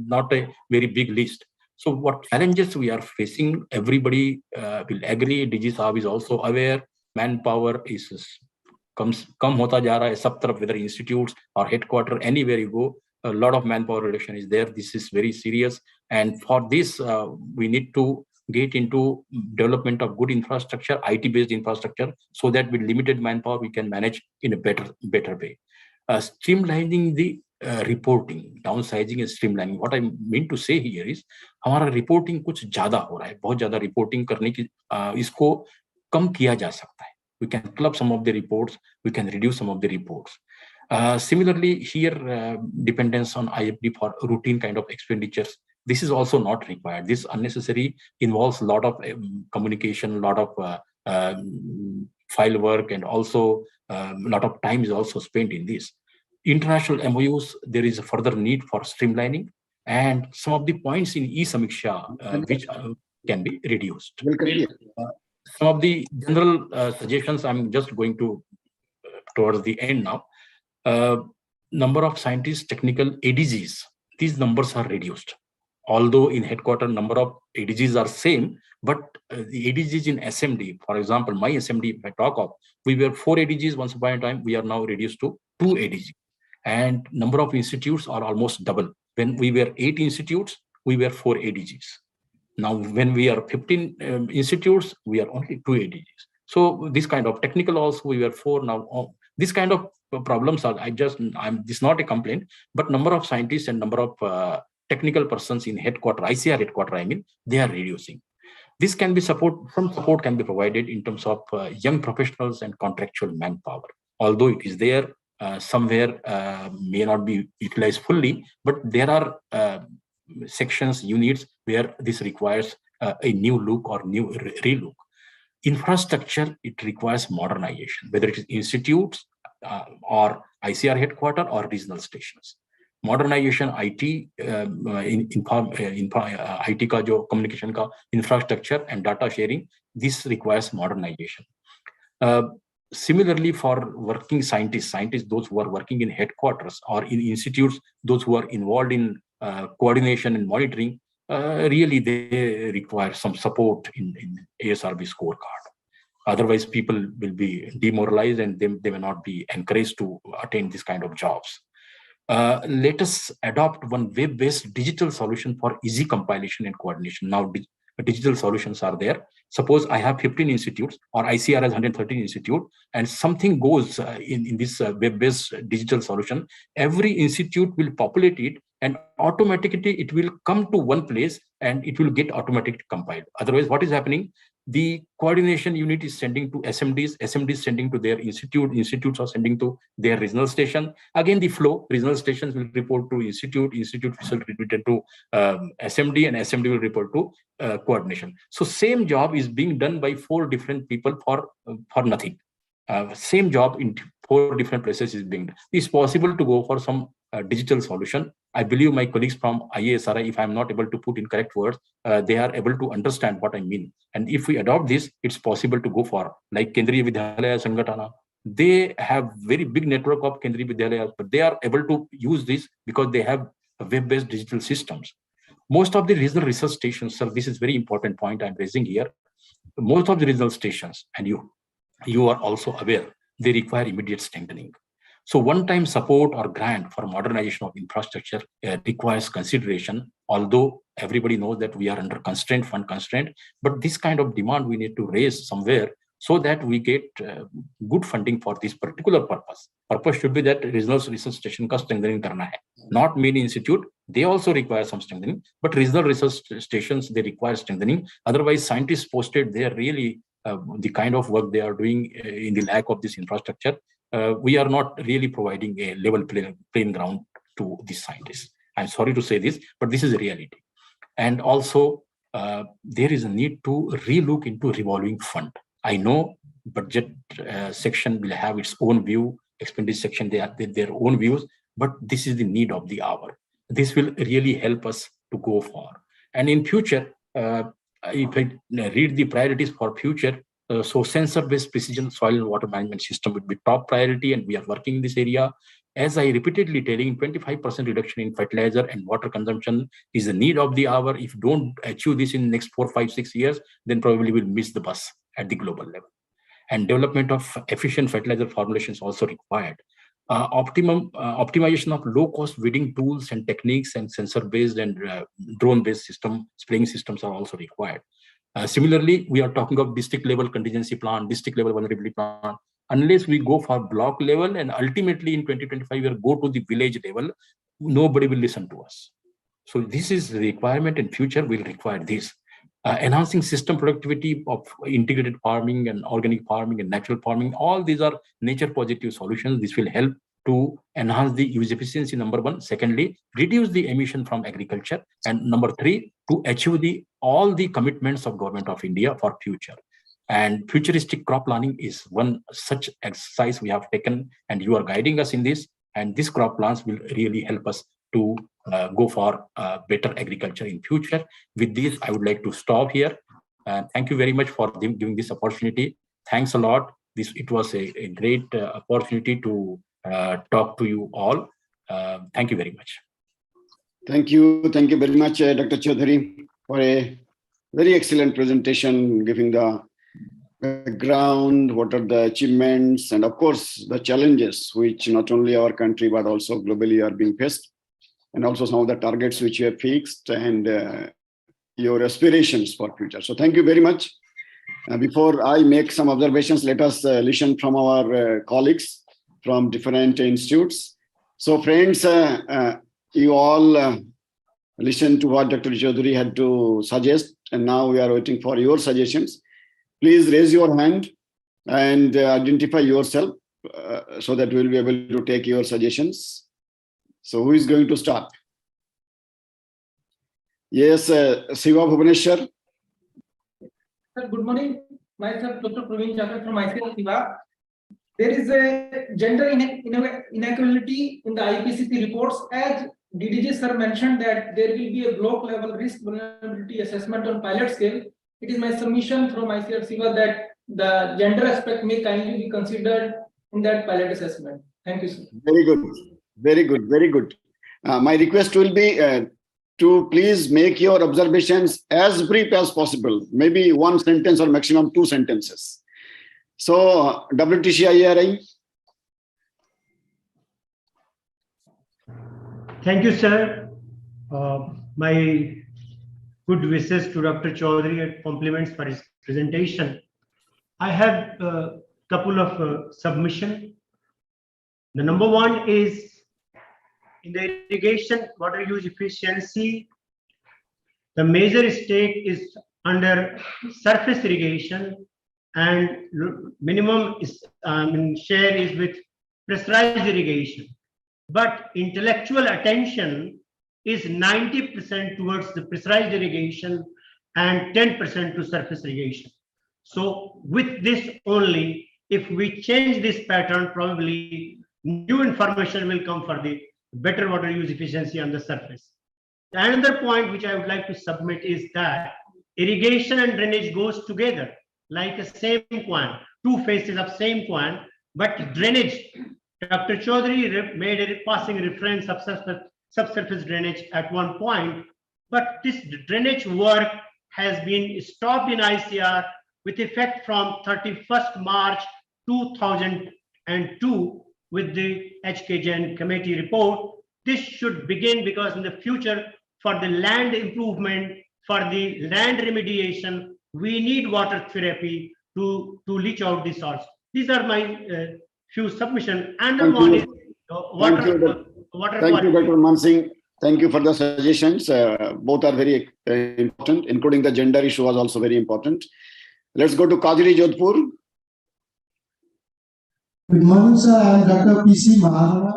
not a very big list. So what challenges we are facing, everybody will agree. DG Saab is also aware. Manpower is कम होता जा रहा है सब तरफ, whether institutes or headquarter, anywhere you go, a lot of manpower reduction is there. This is very serious, and for this we need to get into development of good infrastructure, IT based infrastructure, so that with limited manpower we can manage in a better way. Streamlining the reporting, downsizing and streamlining. What I mean to say here is हमारा reporting कुछ ज्यादा हो रहा है, बहुत ज्यादा reporting करने की इसको कम किया जा सकता है. We can club some of the reports, we can reduce some of the reports. Similarly, here dependence on IFD for routine kind of expenditures, this is also not required. This unnecessary involves a lot of communication, a lot of file work, and also a lot of time is also spent in this. International MOUs, there is a further need for streamlining, and some of the points in e-Samiksha which can be reduced. Some of the general suggestions, I'm just going to towards the end now. Number of scientists, technical ADGs, these numbers are reduced. Although in headquarters number of ADGs are same, but the ADGs in SMD, for example, my SMD, if I talk of, we were 4 ADGs once upon a time, we are now reduced to 2 ADGs. And number of institutes are almost double. When we were 8 institutes, we were 4 ADGs. Now, when we are 15 institutes, we are only 2 ADGs. So this kind of technical also, we were 4 now. This kind of problems are, this is not a complaint, but number of scientists and number of technical persons in headquarter, ICAR headquarter, I mean, they are reducing. This can be some support can be provided in terms of young professionals and contractual manpower. Although it is there, somewhere may not be utilized fully, but there are sections, units where this requires a new look or new relook. Infrastructure, it requires modernization, whether it is institutes or ICAR headquarters or regional stations. Modernization, IT, IT का जो communication का infrastructure and data sharing, this requires modernization. Similarly, for working scientists, those who are working in headquarters or in institutes, those who are involved in coordination and monitoring, really they require some support in ASRB scorecard. Otherwise, people will be demoralized and they will not be encouraged to attain this kind of jobs. Let us adopt one web-based digital solution for easy compilation and coordination. Now, digital solutions are there. Suppose I have 15 institutes or ICAR has 113 institutes, and something goes in this web-based digital solution, every institute will populate it and automatically it will come to one place and it will get automatically compiled. Otherwise, what is happening? The coordination unit is sending to SMDs, SMDs sending to their institutes are sending to their regional station. Again, the flow, regional stations will report to institute will report to SMD, and SMD will report to coordination. So same job is being done by 4 different people for nothing. same job in 4 different places is being done. It's possible to go for some digital solution. I believe my colleagues from IASRI, if I'm not able to put in correct words, they are able to understand what I mean. And if we adopt this, it's possible to go for, like Kendriya Vidyalaya Sangatana. They have very big network of Kendriya Vidyalayas, but they are able to use this because they have web-based digital systems. Most of the regional research stations, sir, this is very important point I'm raising here. Most of the regional stations, and you are also aware, they require immediate strengthening. So one-time support or grant for modernization of infrastructure requires consideration, although everybody knows that we are under fund constraint, but this kind of demand we need to raise somewhere so that we get good funding for this particular purpose. Purpose should be that regional research station ka strengthening karna hai. Not many institute, they also require some strengthening, but regional research stations, they require strengthening. Otherwise, scientists posted, they are really the kind of work they are doing in the lack of this infrastructure. We are not really providing a level playing ground to the scientists. I'm sorry to say this, but this is a reality. And also, there is a need to relook into revolving fund. I know budget section will have its own view, expenditure section, they have their own views, but this is the need of the hour. This will really help us to go for. And in future, if I read the priorities for future, so sensor-based precision soil and water management system would be top priority, and we are working in this area. As I repeatedly telling, 25% reduction in fertilizer and water consumption is the need of the hour. If you don't achieve this in the next 4, 5, 6 years, then probably we'll miss the bus at the global level. And development of efficient fertilizer formulations also required. Optimization of low-cost weeding tools and techniques and sensor-based and drone-based spraying systems are also required. Similarly, we are talking of district level contingency plan, district level vulnerability plan. Unless we go for block level and ultimately in 2025 we'll go to the village level, nobody will listen to us. So this is the requirement, and future will require this. Enhancing system productivity of integrated farming and organic farming and natural farming. All these are nature positive solutions. This will help to enhance the use efficiency, number one. Secondly, reduce the emission from agriculture. And number three, to achieve all the commitments of Government of India for future. And futuristic crop planning is one such exercise we have taken, and you are guiding us in this. And these crop plans will really help us to go for better agriculture in future. With this, I would like to stop here. Thank you very much for giving this opportunity. Thanks a lot. It was a great opportunity to talk to you all. Thank you very much. Thank you very much, Dr. Chaudhari, for a very excellent presentation, giving the background, what are the achievements, and of course, the challenges which not only our country, but also globally are being faced, and also some of the targets which you have fixed and your aspirations for future. So thank you very much. Before I make some observations, let us listen from our colleagues from different institutes. So friends, you all listen to what Dr. Chaudhari had to suggest, and now we are waiting for your suggestions. Please raise your hand and identify yourself so that we'll be able to take your suggestions. So who is going to start? Yes, Siva Bhubaneswar. Sir, good morning. Myself, Dr. Praveen Chakra from ICAR Siva. There is a gender inequality in the IPCC reports. As DDG sir mentioned that there will be a block level risk vulnerability assessment on pilot scale. It is my submission from ICAR Siva that the gender aspect may kindly be considered in that pilot assessment. Thank you, sir. Very good. Very good. Very good. My request will be to please make your observations as brief as possible, maybe one sentence or maximum 2 sentences. So, WTCIRI. Thank you, sir. My good wishes to Dr. Chaudhari and compliments for his presentation. I have a couple of submissions. The number one is in the irrigation water use efficiency. The major stake is under surface irrigation, and minimum is, share is with pressurized irrigation. But intellectual attention is 90% towards the pressurized irrigation and 10% to surface irrigation. So with this only, If we change this pattern, probably new information will come for the better water use efficiency on the surface. Another point which I would like to submit is that irrigation and drainage goes together like a same coin, two faces of same coin, but drainage, Dr. Chaudhary made a passing reference of subsurface drainage at one point, but this drainage work has been stopped in ICAR with effect from 31st March 2002 with the S.K.Chaudhari committee report. This should begin because in the future, for the land improvement, for the land remediation, we need water therapy to leach out the soils. These are my few submissions. And the one is water Thank you, quality. Dr. Mansingh. Thank you for the suggestions. Both are very important, including the gender issue was also very important. Let's go to Kajri Jodhpur. Good morning, sir. I am Dr. P.C. Maharana.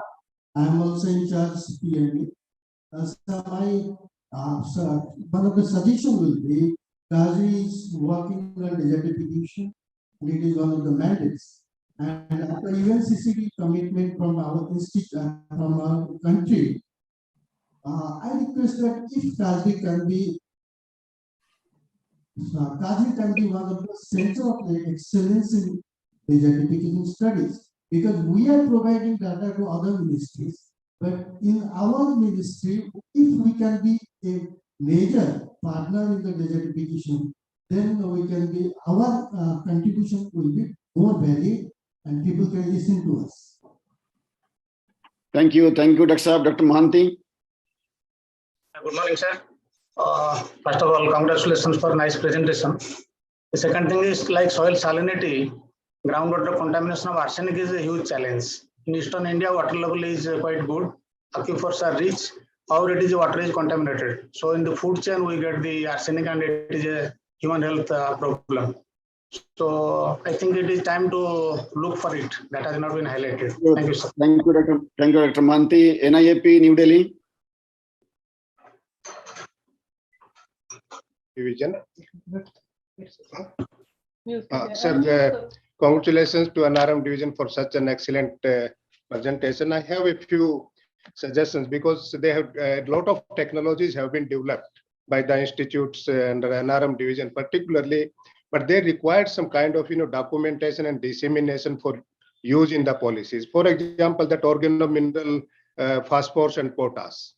I am also in charge of CPMD. Sir, one of the suggestions will be Kajri is working on desertification, and it is one of the mandates. And after UNCCD commitment from our institute, from our country, I request that if Kajri can be one of the center of the excellence in desertification studies, because we are providing data to other ministries, but in our ministry, if we can be a major partner in the desertification, then we can be, our contribution will be more valid and people can listen to us. Thank you, Dr. Saab. Dr. Mohanty. Good morning, sir. First of all, congratulations for nice presentation. The second thing is like soil salinity, groundwater contamination of arsenic is a huge challenge. In Eastern India, water level is quite good. Aquifers are rich. However, water is contaminated. So in the food chain, we get the arsenic and it is a human health problem. So I think it is time to look for it. That has not been highlighted. Thank you, sir. Thank you, Dr. Mohanty. NIAP, New Delhi. Division. Sir, congratulations to NRM Division for such an excellent presentation. I have a few suggestions because they have a lot of technologies have been developed by the institutes and the NRM Division particularly, but they required some kind of documentation and dissemination for use in the policies. For example, that organomineral phosphorus and potash.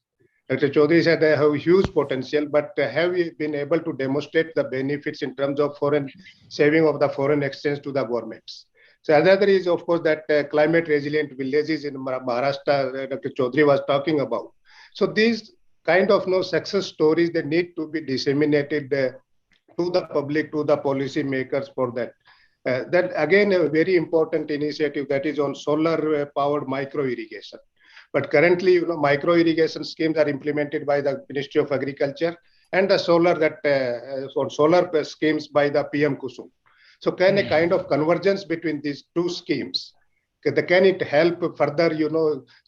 Dr. Chaudhary said they have huge potential, but have we been able to demonstrate the benefits in terms of foreign saving of the foreign exchange to the governments? So another is, of course, that climate resilient villages in Maharashtra, Dr. Chaudhary was talking about. So these kind of success stories, they need to be disseminated to the public, to the policy makers for that. That again, a very important initiative that is on solar powered micro irrigation. But currently, micro irrigation schemes are implemented by the Ministry of Agriculture and the solar schemes by the PM Kusum. So can a kind of convergence between these two schemes, can it help further,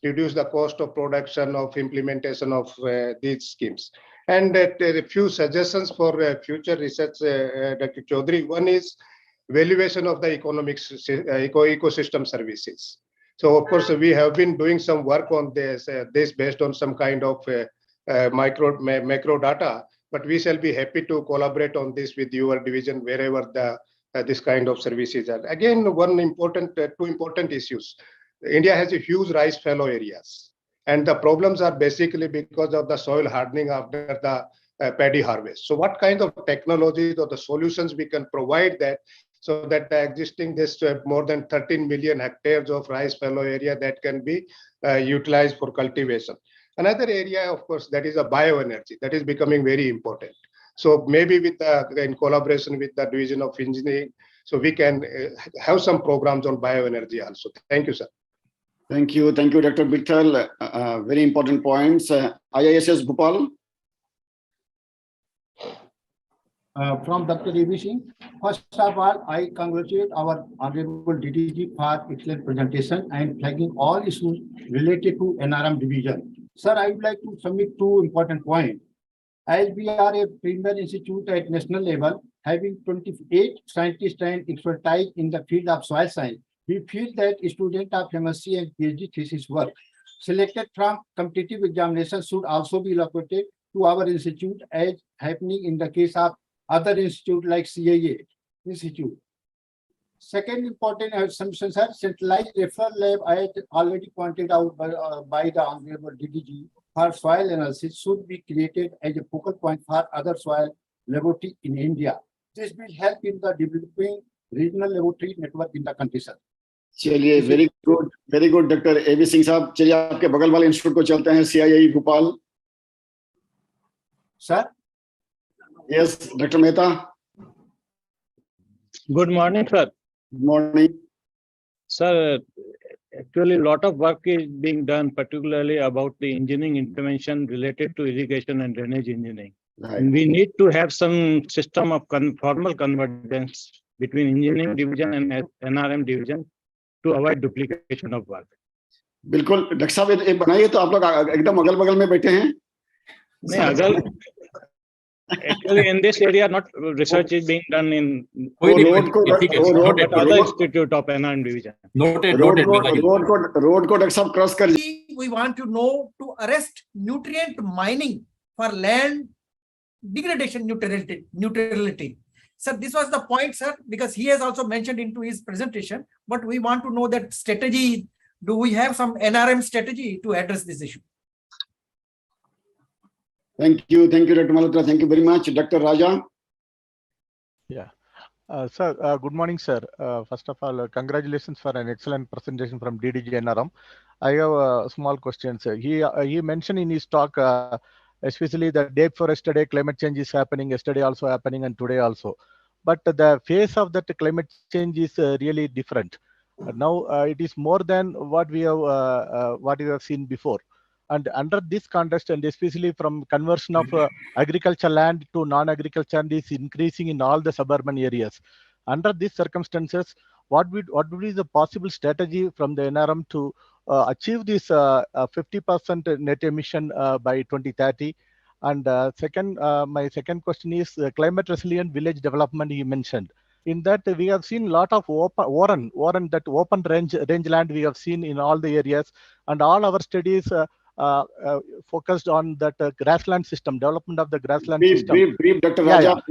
reduce the cost of production of implementation of these schemes? And a few suggestions for future research, Dr. Chaudhary. One is valuation of the ecosystem services. So of course, we have been doing some work on this based on some kind of macro data, but we shall be happy to collaborate on this with your division wherever this kind of services are. Again, two important issues. India has a huge rice fallow areas, and the problems are basically because of the soil hardening after the paddy harvest. So what kind of technologies or the solutions we can provide that, so that the existing more than 13 million hectares of rice fallow area that can be utilized for cultivation. Another area, of course, that is a bioenergy that is becoming very important. So maybe in collaboration with the Division of Engineering, so we can have some programs on bioenergy also. Thank you, sir. Thank you, Dr. Bittal. Very important points. IISS Bhopal. From Dr. ABC. First of all, I congratulate our Honorable DDG for excellent presentation and flagging all issues related to NRM Division. Sir, I would like to submit two important points. As we are a premier institute at national level, having 28 scientists and expertise in the field of soil science, we feel that students of MSc and PhD thesis work selected from competitive examinations should also be located to our institute, as happening in the case of other institutes like CIA Institute. Second important assumption, sir, centralized referral lab, as already pointed out by the Honorable DDG, for soil analysis should be created as a focal point for other soil laboratory in India. This will help in the developing regional laboratory network in the country, sir. चलिए, very good doctor AB Singh साहब. चलिए आपके बगल वाले institute को चलते हैं, CII Bhopal. Sir. Yes doctor Mehta. Good morning, sir. Good morning. Sir, actually, a lot of work is being done, particularly about the engineering intervention related to irrigation and drainage engineering. Right. And we need to have some system of formal convergence between engineering division and NRM division to avoid duplication of work. बिल्कुल doctor साहब, एक बनाइए तो आप लोग एकदम अगल बगल में बैठे हैं. नहीं, अगल actually in this area not research is being done in road को other institute of NRM division. Road को डॉक्टर साहब क्रॉस कर. We want to know to arrest nutrient mining for land degradation neutrality. Sir, this was the point, sir, because he has also mentioned into his presentation, but we want to know that strategy. Do we have some NRM strategy to address this issue? Thank you, Dr. Malhotra. Thank you very much, Dr. Raja. Yeah, sir. Good morning, sir. First of all, congratulations for an excellent presentation from DDG NRM. I have a small question, sir. He mentioned in his talk, especially the day before yesterday, climate change is happening. Yesterday also happening, and today also. But the phase of that climate change is really different. Now it is more than what we have seen before. And under this context, and especially from conversion of agricultural land to non-agricultural land is increasing in all the suburban areas. Under these circumstances, what would be the possible strategy from the NRM to achieve this 50% net emission by 2030? And my second question is climate resilient village development you mentioned. In that we have seen a lot of open range land we have seen in all the areas, and all our studies focused on that grassland system, development of the grassland system. Brief, Dr. Raja.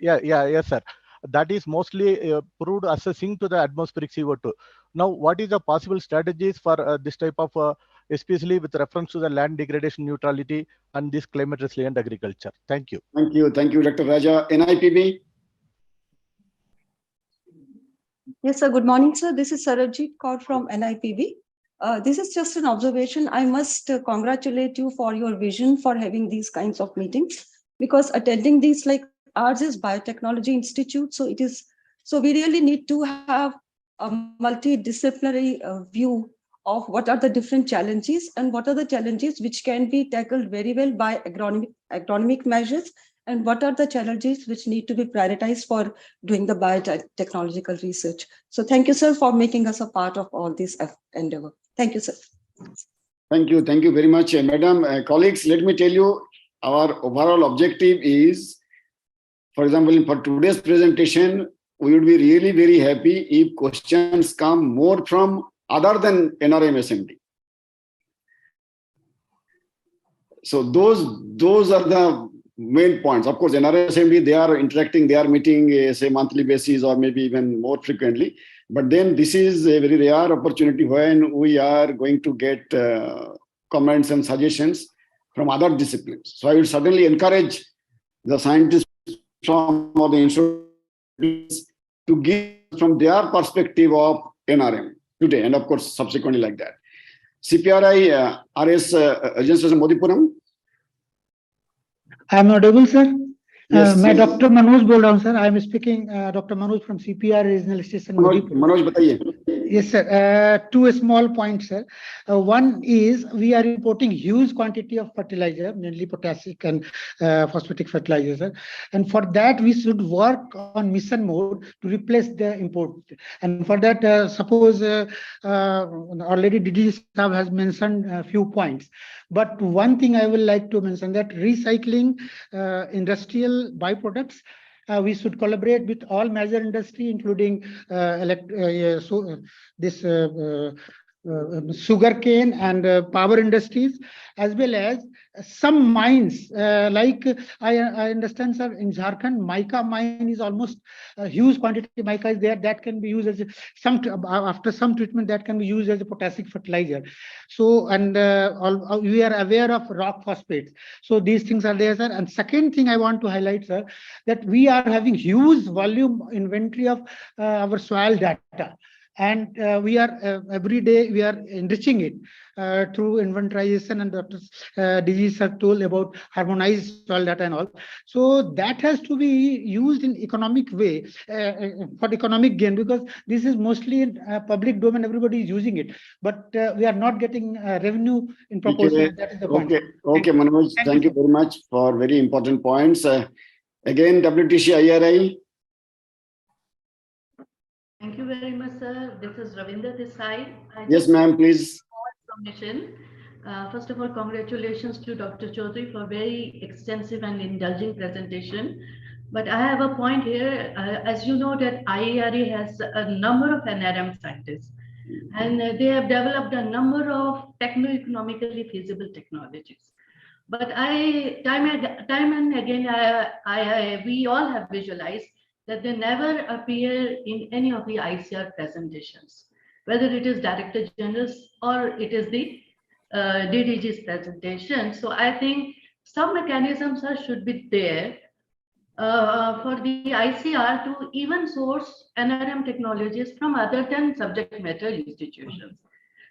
Yes, sir. That is mostly proved assessing to the atmospheric CO2. Now, what is the possible strategies for this type of, especially with reference to the land degradation neutrality and this climate resilient agriculture? Thank you. Thank you, Dr. Raja. NIPB. Yes, sir. Good morning, sir. This is Sarajit Kaur from NIPB. This is just an observation. I must congratulate you for your vision for having these kinds of meetings, because attending these, like ours is biotechnology institute, so we really need to have a multidisciplinary view of what are the different challenges and what are the challenges which can be tackled very well by agronomic measures, and what are the challenges which need to be prioritized for doing the biotechnological research. So thank you, sir, for making us a part of all this endeavor. Thank you, sir. Thank you very much, madam. Colleagues, let me tell you, our overall objective is, for example, for today's presentation, we would be really very happy if questions come more from other than NRM SMD. So those are the main points. Of course, NRM SMD, they are interacting, they are meeting, say, monthly basis or maybe even more frequently. But then this is a very rare opportunity when we are going to get comments and suggestions from other disciplines. So I would certainly encourage the scientists from the institutes to give from their perspective of NRM today, and of course, subsequently like that. CPRI RS Agency Modipuram. I am audible, sir. मैं doctor Manoj बोल रहा हूँ sir. I am speaking doctor Manoj from CPR regional station. Manoj बताइए. Yes, sir. Two small points, sir. One is we are importing huge quantity of fertilizer, mainly potassic and phosphatic fertilizer, sir. And for that, we should work on mission mode to replace the import. And for that, suppose already DDG Saab has mentioned a few points. But one thing I would like to mention that recycling industrial byproducts, we should collaborate with all major industry, including sugarcane and power industries, as well as some mines. Like I understand, sir, in Jharkhand, mica mine is almost a huge quantity. Mica is there that can be used as after some treatment that can be used as a potassic fertilizer. So, and we are aware of rock phosphates. So these things are there, sir. And second thing I want to highlight, sir, that we are having huge volume inventory of our soil data. And we are every day we are enriching it through inventorization, and Dr. DG sir told about harmonized soil data and all. So that has to be used in economic way for economic gain, because this is mostly in public domain. Everybody is using it, but we are not getting revenue in proportion. Okay. That is the point. Okay, Manoj. Thank you very much for very important points. Again, WTC IRI. Thank you very much, sir. This is Ravinder this side. Yes, ma'am, please. First of all, congratulations to Dr. Chaudhari for very extensive and indulging presentation. But I have a point here. As you know, that IARE has a number of NRM scientists, and they have developed a number of techno-economically feasible technologies. But time and again, we all have visualized that they never appear in any of the ICAR presentations, whether it is Director General's or it is the DDG's presentation. So I think some mechanisms should be there for the ICR to even source NRM technologies from other than subject matter institutions.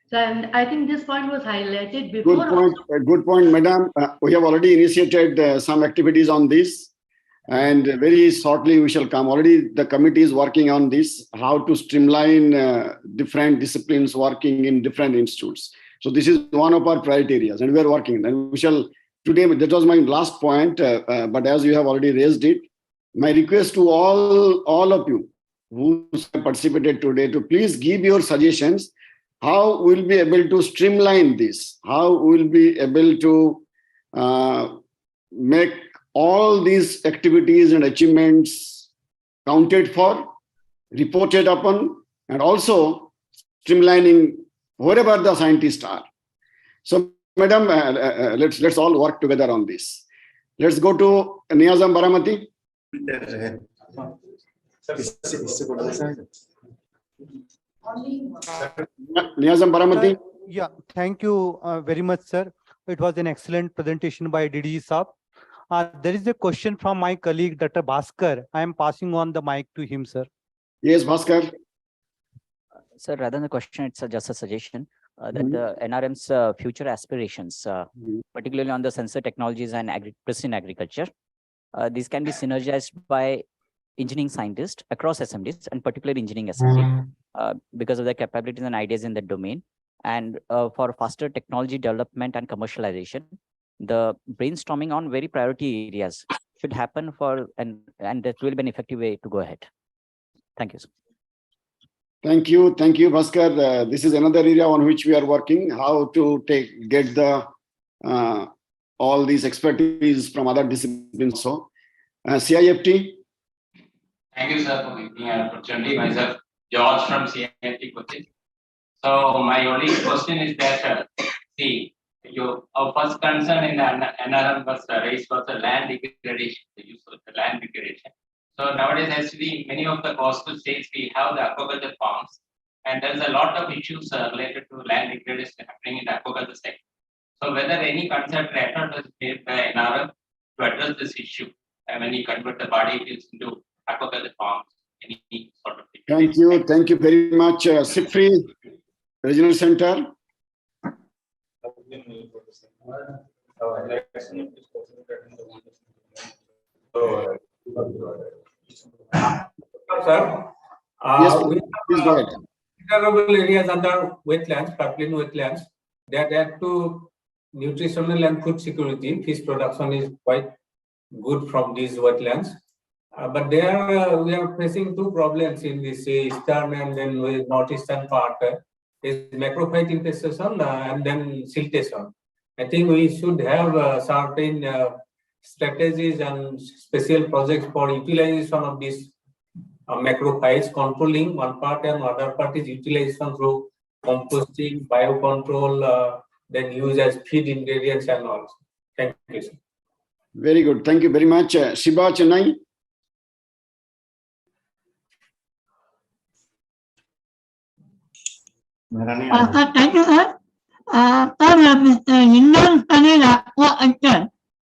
So, and I think this point was highlighted before. Good point, madam. We have already initiated some activities on this. And very shortly we shall come. Already the committee is working on this, how to streamline different disciplines working in different institutes. So this is one of our priority areas, and we are working. And we shall today. That was my last point. But as you have already raised it, my request to all of you who participated today to please give your suggestions. How we'll be able to streamline this? How we'll be able to make all these activities and achievements counted for, reported upon, and also streamlining wherever the scientists are. So, madam, let's all work together on this. Let's go to Niyazam Baramati. Niyazam Baramati. Yeah, thank you very much, sir. It was an excellent presentation by DDG Saab. There is a question from my colleague, Dr. Bhaskar. I am passing on the mic to him, sir. Yes, Bhaskar. Sir, rather than a question, it's just a suggestion that the NRM's future aspirations, particularly on the sensor technologies and precision agriculture, these can be synergized by engineering scientists across SMDs, and particularly engineering SMD, because of their capabilities and ideas in that domain. And for faster technology development and commercialization, the brainstorming on very priority areas should happen and that will be an effective way to go ahead. Thank you, sir. Thank you, Bhaskar. This is another area on which we are working, how to get the all these expertise from other disciplines. So, CIFT. Thank you, sir, for giving an opportunity. Myself, George from CIFT Kochi. So my only question is that, our first concern in the NRM was raised was the land degradation, the use of the land degradation. So nowadays, actually, many of the coastal states, we have the aquaculture farms, and there's a lot of issues related to land degradation happening in the aquaculture sector. So whether any concept effort was made by NRM to address this issue, when you convert the body fields into aquaculture farms, any sort of thing. Thank you very much, Sifri, Regional Center. Sir, Yes, we please go ahead. considerable areas under wetlands, floodplain wetlands. That add to nutritional and food security. Fish production is quite good from these wetlands. But there we are facing two problems in this eastern and then northeastern part. Is macrophyte infestation and then siltation. I think we should have certain strategies and special projects for utilization of these macrophytes, controlling one part and other part is utilization through composting, biocontrol, then use as feed ingredients and all. Thank you, sir. Very good. Thank you very much. Shiba, Chennai. Thank you, sir. Indian studies aquaculture,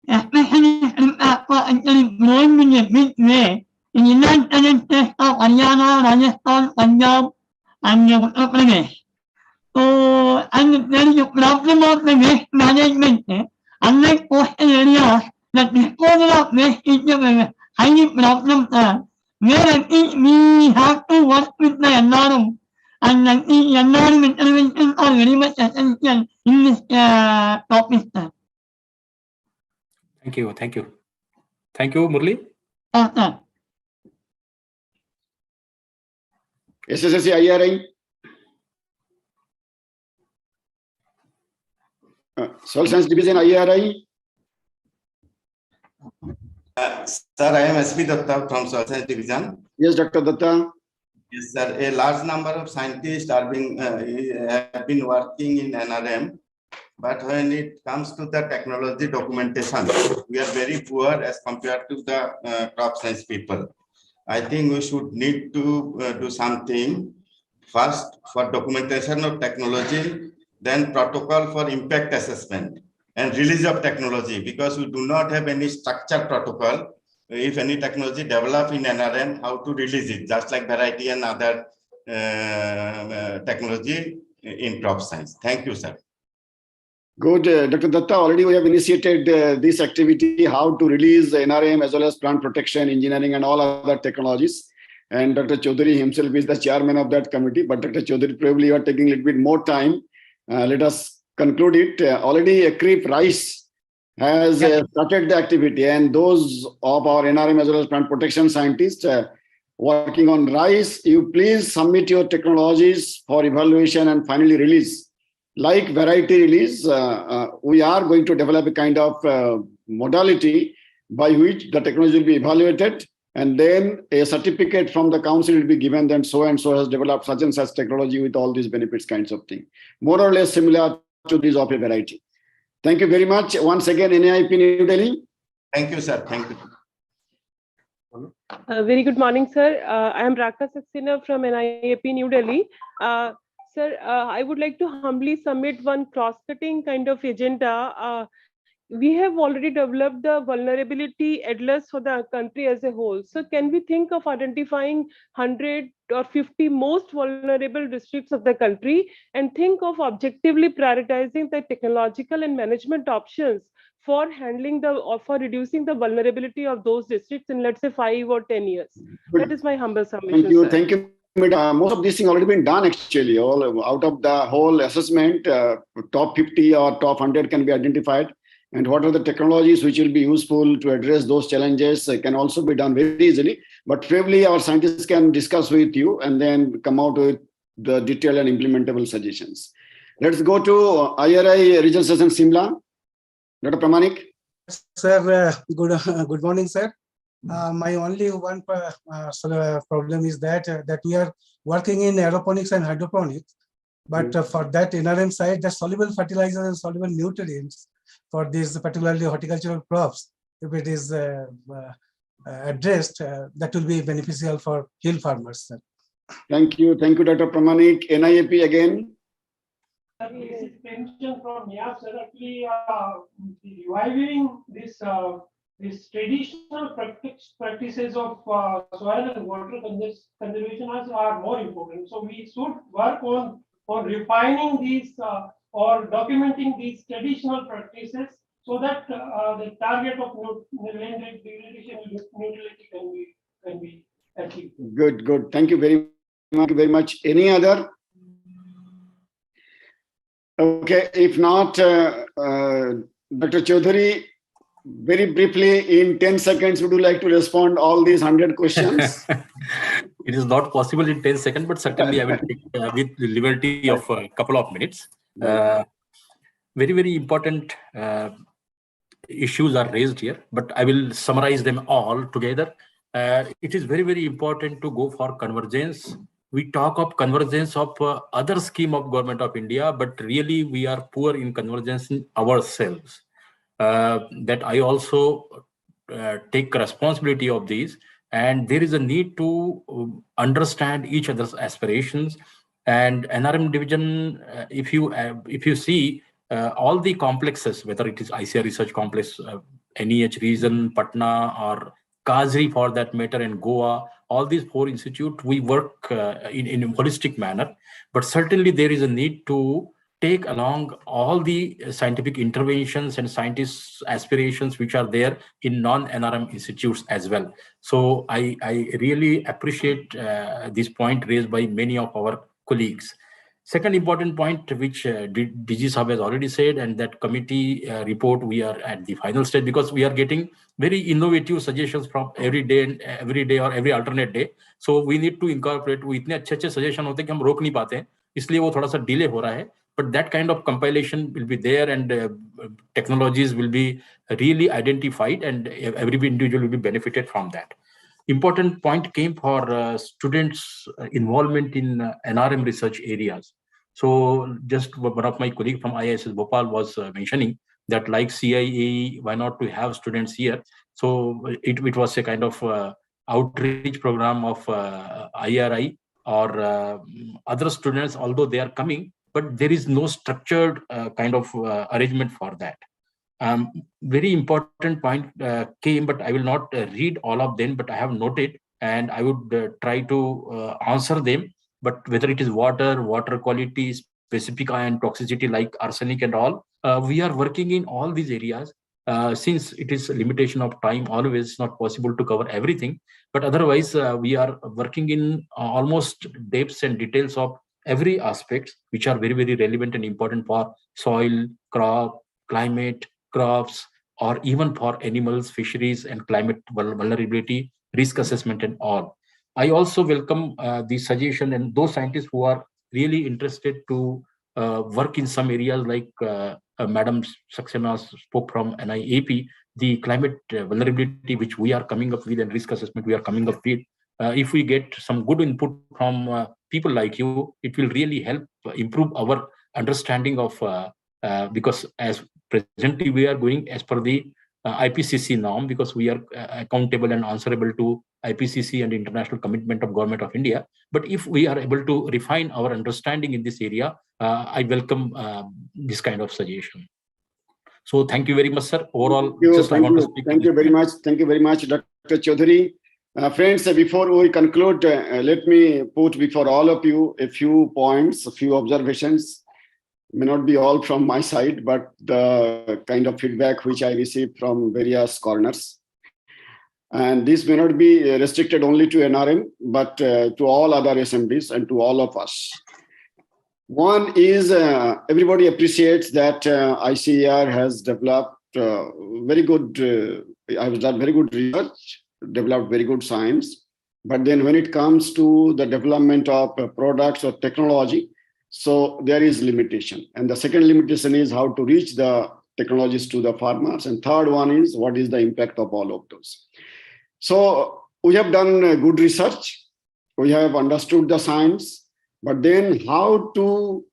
especially aquaculture growing in a big way in United States of Haryana, Rajasthan, Punjab, and Uttar Pradesh. So, and there is a problem of the waste management. Unlike coastal areas, the disposal of waste is a highly problem, where I think we have to work with the environment. And I think environment interventions are very much essential in this topic. Thank you. Thank you. Thank you, Murli. SSSC IRI. Soil Science Division IRI. Sir, I am S.P. Datta from Soil Science Division. Yes, Dr. Datta. Yes, sir. A large number of scientists have been working in NRM, but when it comes to the technology documentation, we are very poor as compared to the crop science people. I think we should need to do something first for documentation of technology, then protocol for impact assessment and release of technology, because we do not have any structured protocol. If any technology developed in NRM, how to release it, just like variety and other technology in crop science. Thank you, sir. Good. Dr. Datta, already we have initiated this activity, how to release NRM as well as plant protection, engineering and all other technologies. And Dr. Chaudhari himself is the chairman of that committee. But Dr. Chaudhari, probably you are taking a little bit more time. Let us conclude it. Already CRIP Rice has started the activity, and those of our NRM as well as plant protection scientists working on rice, you please submit your technologies for evaluation and finally release. Like variety release, we are going to develop a kind of modality by which the technology will be evaluated, and then a certificate from the council will be given, then so and so has developed such and such technology with all these benefits kinds of thing. More or less similar to this of a variety. Thank you very much. Once again, NAIP New Delhi. Thank you, sir. Thank you. Very good morning, sir. I am Raka Saxena from NIAP New Delhi. Sir, I would like to humbly submit one cross-cutting kind of agenda. We have already developed the vulnerability atlas for the country as a whole. So can we think of identifying 100 or 50 most vulnerable districts of the country and think of objectively prioritizing the technological and management options for handling or for reducing the vulnerability of those districts in, let's say, 5 or 10 years? That is my humble submission. Thank you. Sir. Thank you. Most of these things already been done actually. All out of the whole assessment, top 50 or top 100 can be identified. And what are the technologies which will be useful to address those challenges can also be done very easily. But probably our scientists can discuss with you and then come out with the detailed and implementable suggestions. Let's go to IRI Regional Session Simla. Dr. Pramanik. Sir, good morning, sir. My only one problem is that we are working in aeroponics and hydroponics, but for that NRM side, the soluble fertilizers and soluble nutrients for these particularly horticultural crops, if it is addressed, that will be beneficial for hill farmers, sir. Thank you. Thank you, Dr. Pramanik. NIAP again. This is pension from NIAP, sir. Actually, reviving this traditional practices of soil and water conservation are more important. So we should work on refining these or documenting these traditional practices so that the target of land degradation neutrality can be achieved. Good, good. Thank you very much. Any other? Okay, if not, Dr. Chaudhari, very briefly, in 10 seconds, would you like to respond all these 100 questions? It is not possible in 10 seconds, but certainly I will take with the liberty of a couple of minutes. Very, very important issues are raised here, but I will summarize them all together. It is very, very important to go for convergence. We talk of convergence of other scheme of government of India, but really we are poor in convergence in ourselves. That I also take responsibility of these, and there is a need to understand each other's aspirations. And NRM division, if you see all the complexes, whether it is ICAR research complex, NEH region, Patna, or Kazri for that matter, and Goa, all these 4 institutes, we work in a holistic manner. But certainly there is a need to take along all the scientific interventions and scientists' aspirations which are there in non-NRM institutes as well. So I really appreciate this point raised by many of our colleagues. Second important point, which DG Sahab has already said, and that committee report, we are at the final stage because we are getting very innovative suggestions from every day or every alternate day. So we need to incorporate. वो इतने अच्छे suggestion होते हैं कि हम रोक नहीं पाते हैं, इसलिए वो थोड़ा सा delay हो रहा है. But that kind of compilation will be there, and technologies will be really identified, and every individual will be benefited from that. Important point came for students' involvement in NRM research areas. So just one of my colleagues from IISS Bhopal was mentioning that, like CIE, why not to have students here? So it was a kind of outreach program of IRI or other students, although they are coming, but there is no structured kind of arrangement for that. Very important point came, but I will not read all of them, but I have noted, and I would try to answer them. But whether it is water quality, specific ion toxicity like arsenic and all, we are working in all these areas. Since it is a limitation of time, always not possible to cover everything. But otherwise, we are working in almost depths and details of every aspect, which are very, very relevant and important for soil, crop, climate, crops, or even for animals, fisheries, and climate vulnerability, risk assessment, and all. I also welcome the suggestion, and those scientists who are really interested to work in some areas, like Madam Saxena spoke from NIAP, the climate vulnerability which we are coming up with, and risk assessment we are coming up with. If we get some good input from people like you, it will really help improve our understanding of, because as presently we are going as per the IPCC norm, because we are accountable and answerable to IPCC and international commitment of Government of India. But if we are able to refine our understanding in this area, I welcome this kind of suggestion. So thank you very much, sir. Overall, Thank you very much. Thank you very much, Dr. Chaudhari. Friends, before we conclude, let me put before all of you a few points, a few observations. May not be all from my side, but the kind of feedback which I received from various corners. And this may not be restricted only to NRM, but to all other assemblies and to all of us. One is everybody appreciates that ICAR has developed very good research, developed very good science. But then when it comes to the development of products or technology, so there is limitation. And the second limitation is how to reach the technologies to the farmers. And third one is what is the impact of all of those. So we have done good research. We have understood the science, but then how to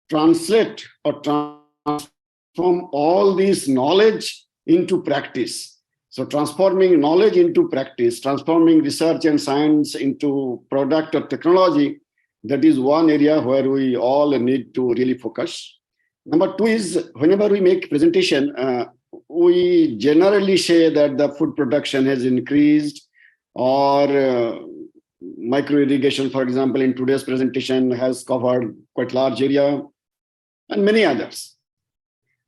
translate or transform all this knowledge into practice. So transforming knowledge into practice, transforming research and science into product or technology, that is one area where we all need to really focus. Number two is whenever we make presentation, we generally say that the food production has increased, or micro irrigation, for example, in today's presentation has covered quite large area, and many others.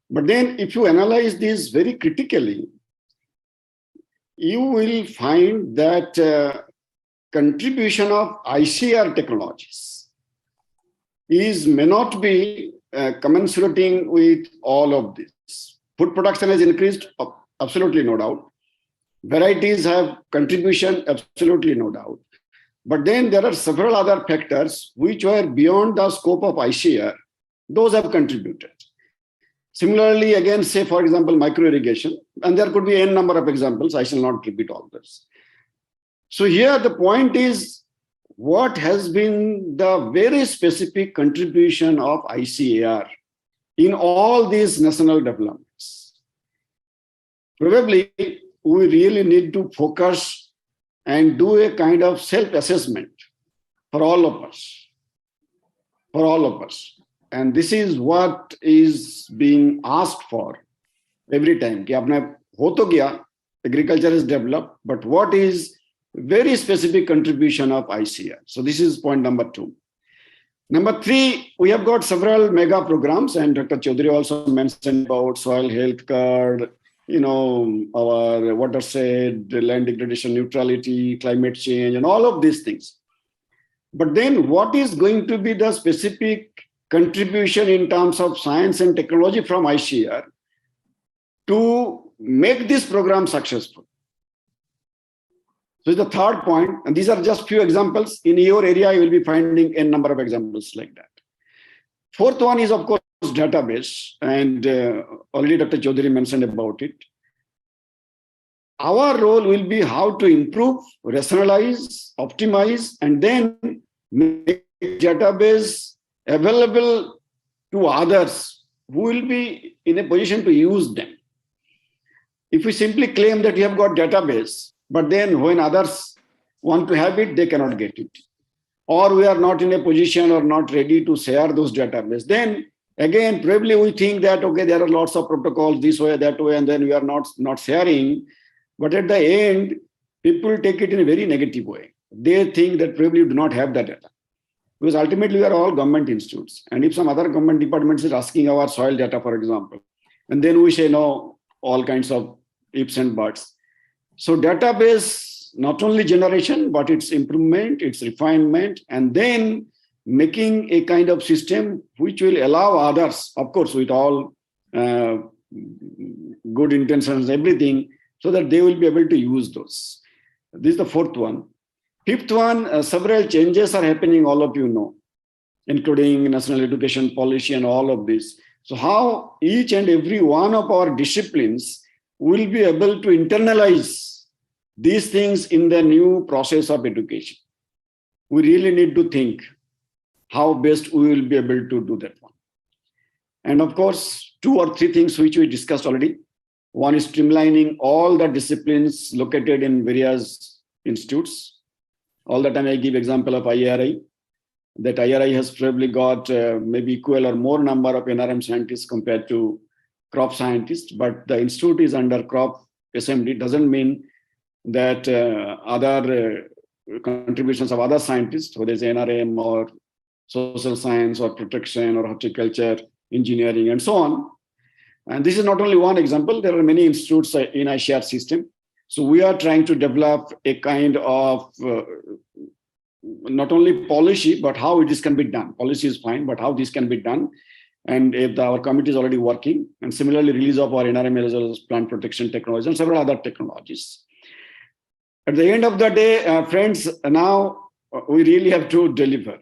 But then if you analyze this very critically, you will find that contribution of ICAR technologies may not be commensurating with all of this. Food production has increased, absolutely no doubt. Varieties have contribution, absolutely no doubt. But then there are several other factors which were beyond the scope of ICAR. Those have contributed. Similarly, again, say, for example, micro irrigation, and there could be n number of examples. I shall not repeat all this. So here the point is, what has been the very specific contribution of ICAR in all these national developments? Probably we really need to focus and do a kind of self-assessment for all of us. For all of us. And this is what is being asked for every time. Ki apne ho to gaya, agriculture is developed, but what is very specific contribution of ICAR? So this is point number 2. Number 3, we have got several mega programs, and Dr. Chaudhari also mentioned about soil health card, our watershed, land degradation neutrality, climate change, and all of these things. But then what is going to be the specific contribution in terms of science and technology from ICAR to make this program successful? So the third point, and these are just few examples. In your area, you will be finding n number of examples like that. Fourth one is, of course, database, and already Dr. Chaudhari mentioned about it. Our role will be how to improve, rationalize, optimize, and then make database available to others who will be in a position to use them. If we simply claim that we have got database, but then when others want to have it, they cannot get it, or we are not in a position or not ready to share those database, then again, probably we think that, okay, there are lots of protocols this way, that way, and then we are not sharing. But at the end, people take it in a very negative way. They think that probably we do not have the data. Because ultimately, we are all government institutes. And if some other government departments is asking our soil data, for example, and then we say no, all kinds of ifs and buts. So database, not only generation, but its improvement, its refinement, and then making a kind of system which will allow others, of course, with all good intentions, everything, so that they will be able to use those. This is the fourth one. Fifth one, several changes are happening, all of you know, including national education policy and all of this. So how each and every one of our disciplines will be able to internalize these things in the new process of education. We really need to think how best we will be able to do that one. And of course, 2 or 3 things which we discussed already. One is streamlining all the disciplines located in various institutes. All the time I give example of IRI, that IRI has probably got maybe equal or more number of NRM scientists compared to crop scientists, but the institute is under crop SMD. Doesn't mean that other contributions of other scientists, whether it's NRM or social science or protection or horticulture, engineering, and so on. And this is not only one example. There are many institutes in ICAR system. So we are trying to develop a kind of not only policy, but how this can be done. Policy is fine, but how this can be done. And if our committee is already working, and similarly release of our NRM as well as plant protection technology and several other technologies. At the end of the day, friends, now we really have to deliver.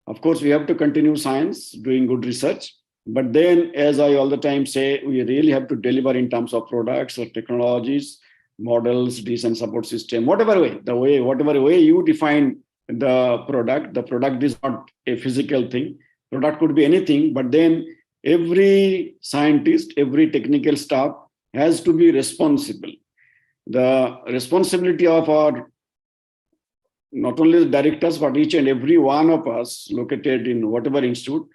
Of course, we have to continue science, doing good research. But then, as I all the time say, we really have to deliver in terms of products or technologies, models, decent support system, whatever way you define the product is not a physical thing. Product could be anything, but then every scientist, every technical staff has to be responsible. The responsibility of our, not only the directors, but each and every one of us located in whatever institute,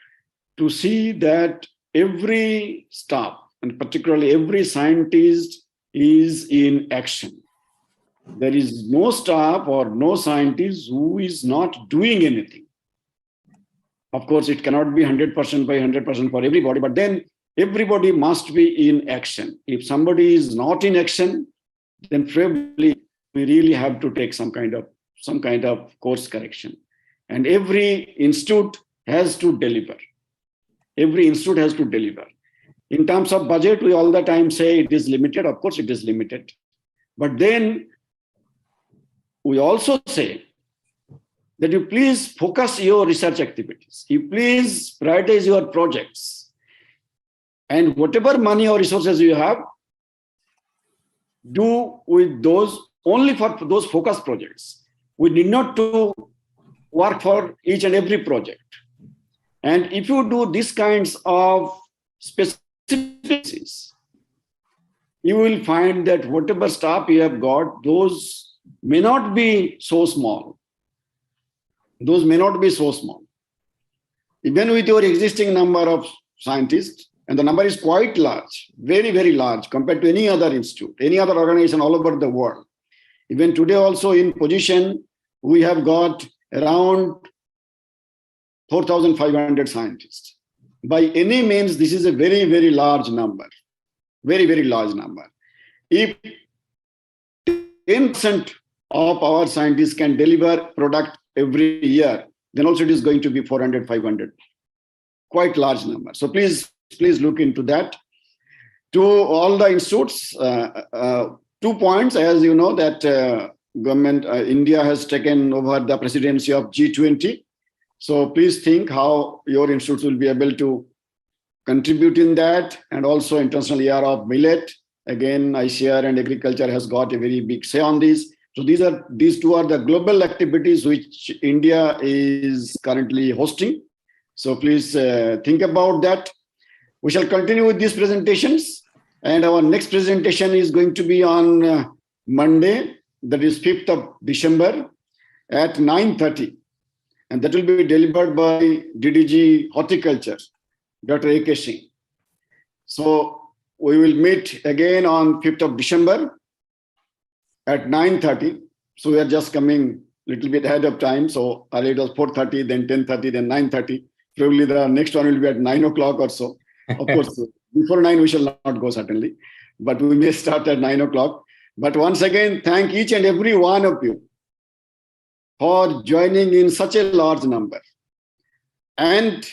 to see that every staff, and particularly every scientist, is in action. There is no staff or no scientist who is not doing anything. Of course, it cannot be 100% by 100% for everybody, but then everybody must be in action. If somebody is not in action, then probably we really have to take some kind of course correction. And every institute has to deliver. Every institute has to deliver. In terms of budget, we all the time say it is limited. Of course, it is limited. But then we also say that you please focus your research activities. You please prioritize your projects. And whatever money or resources you have, do with those only for those focus projects. We need not to work for each and every project. And if you do these kinds of specificities, you will find that whatever staff you have got, those may not be so small. Those may not be so small. Even with your existing number of scientists, and the number is quite large, very, very large compared to any other institute, any other organization all over the world. Even today also in position, we have got around 4,500 scientists. By any means, this is a very, very large number. Very, very large number. If 10% of our scientists can deliver product every year, then also it is going to be 400, 500. Quite large number. So please look into that. To all the institutes, 2 points, as you know, that government, India has taken over the presidency of G20. So please think how your institutes will be able to contribute in that, and also International Year of Millet. Again, ICAR and agriculture has got a very big say on this. So these two are the global activities which India is currently hosting. So please think about that. We shall continue with these presentations, and our next presentation is going to be on Monday, that is 5th of December at 9:30. And that will be delivered by DDG Horticulture, Dr. A.K. Singh. So we will meet again on 5th of December at 9:30. So we are just coming a little bit ahead of time. So earlier it was 4:30, then 10:30, then 9:30. Probably the next one will be at 9 o'clock or so. Of course, before 9 we shall not go certainly, but we may start at 9 o'clock. But once again, thank each and every one of you for joining in such a large number and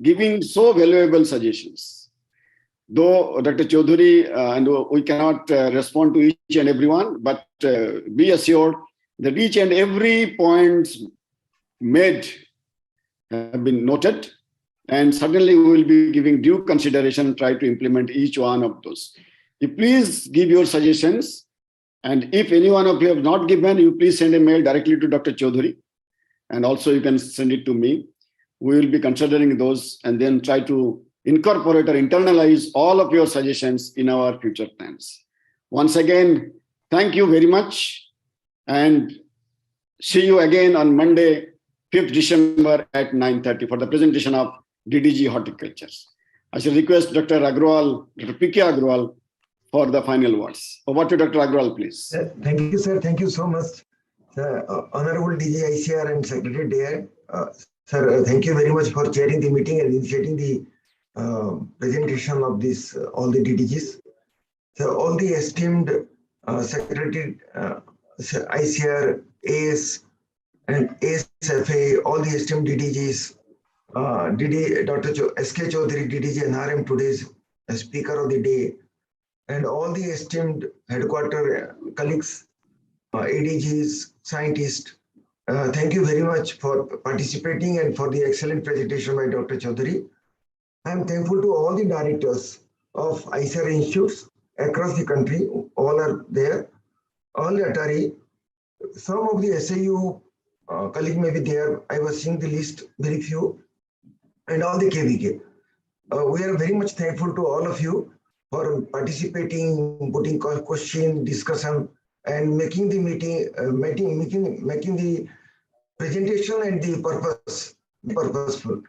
giving so valuable suggestions. Though Dr. Chaudhari, and we cannot respond to each and every one, but be assured that each and every point made have been noted, and certainly we will be giving due consideration and try to implement each one of those. You please give your suggestions, and if any one of you have not given, you please send a mail directly to Dr. Chaudhari, and also you can send it to me. We will be considering those and then try to incorporate or internalize all of your suggestions in our future plans. Once again, thank you very much, and see you again on Monday, 5th December at 9:30 for the presentation of DDG Horticulture. I shall request Dr. Agrawal, Dr. P.K. Agrawal, for the final words. Over to Dr. Agrawal, please. Thank you, sir. Thank you so much. Honorable DG ICAR and Secretary there. Sir, thank you very much for chairing the meeting and initiating the presentation of this, all the DDGs. So all the esteemed Secretary, ICAR, AS, and ASFA, all the esteemed DDGs, Dr. S.K. Chaudhari, DDG NRM, today's speaker of the day, and all the esteemed headquarter colleagues, ADGs, scientists, thank you very much for participating and for the excellent presentation by Dr. Chaudhari. I am thankful to all the directors of ICAR institutes across the country. All are there. All the Atari. Some of the SAU colleagues may be there. I was seeing the list, very few. And all the KVK. We are very much thankful to all of you for participating, putting question, discussion, and making the meeting, making the presentation and the purposeful.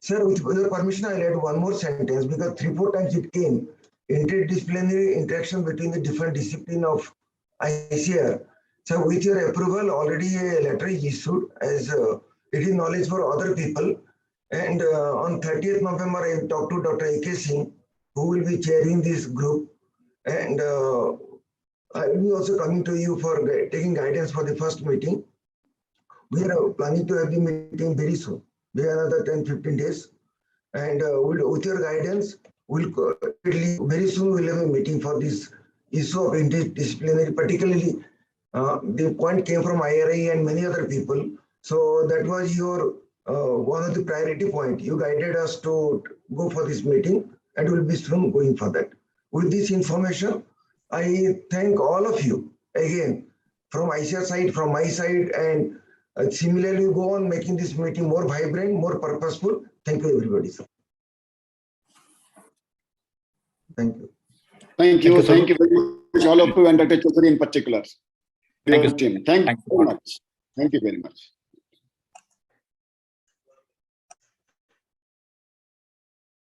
Sir, with your permission, I'll add one more sentence because 3-4 times it came. Interdisciplinary interaction between the different discipline of ICAR. So with your approval, already a letter is issued as it is knowledge for other people. And on 30th November, I talked to Dr. A.K. Singh who will be chairing this group. And I will be also coming to you for taking guidance for the first meeting. We are planning to have the meeting very soon, maybe another 10-15 days. And with your guidance, very soon we'll have a meeting for this issue of interdisciplinary, particularly the point came from IRA and many other people. So that was your one of the priority point. You guided us to go for this meeting and we'll be soon going for that. With this information, I thank all of you again from ICAR side, from my side, and similarly go on making this meeting more vibrant, more purposeful. Thank you, everybody, sir. Thank you. Thank you very much, all of you, and Dr. Chaudhari in particular. Thank you. Team. Thank you very much. Thank you very much.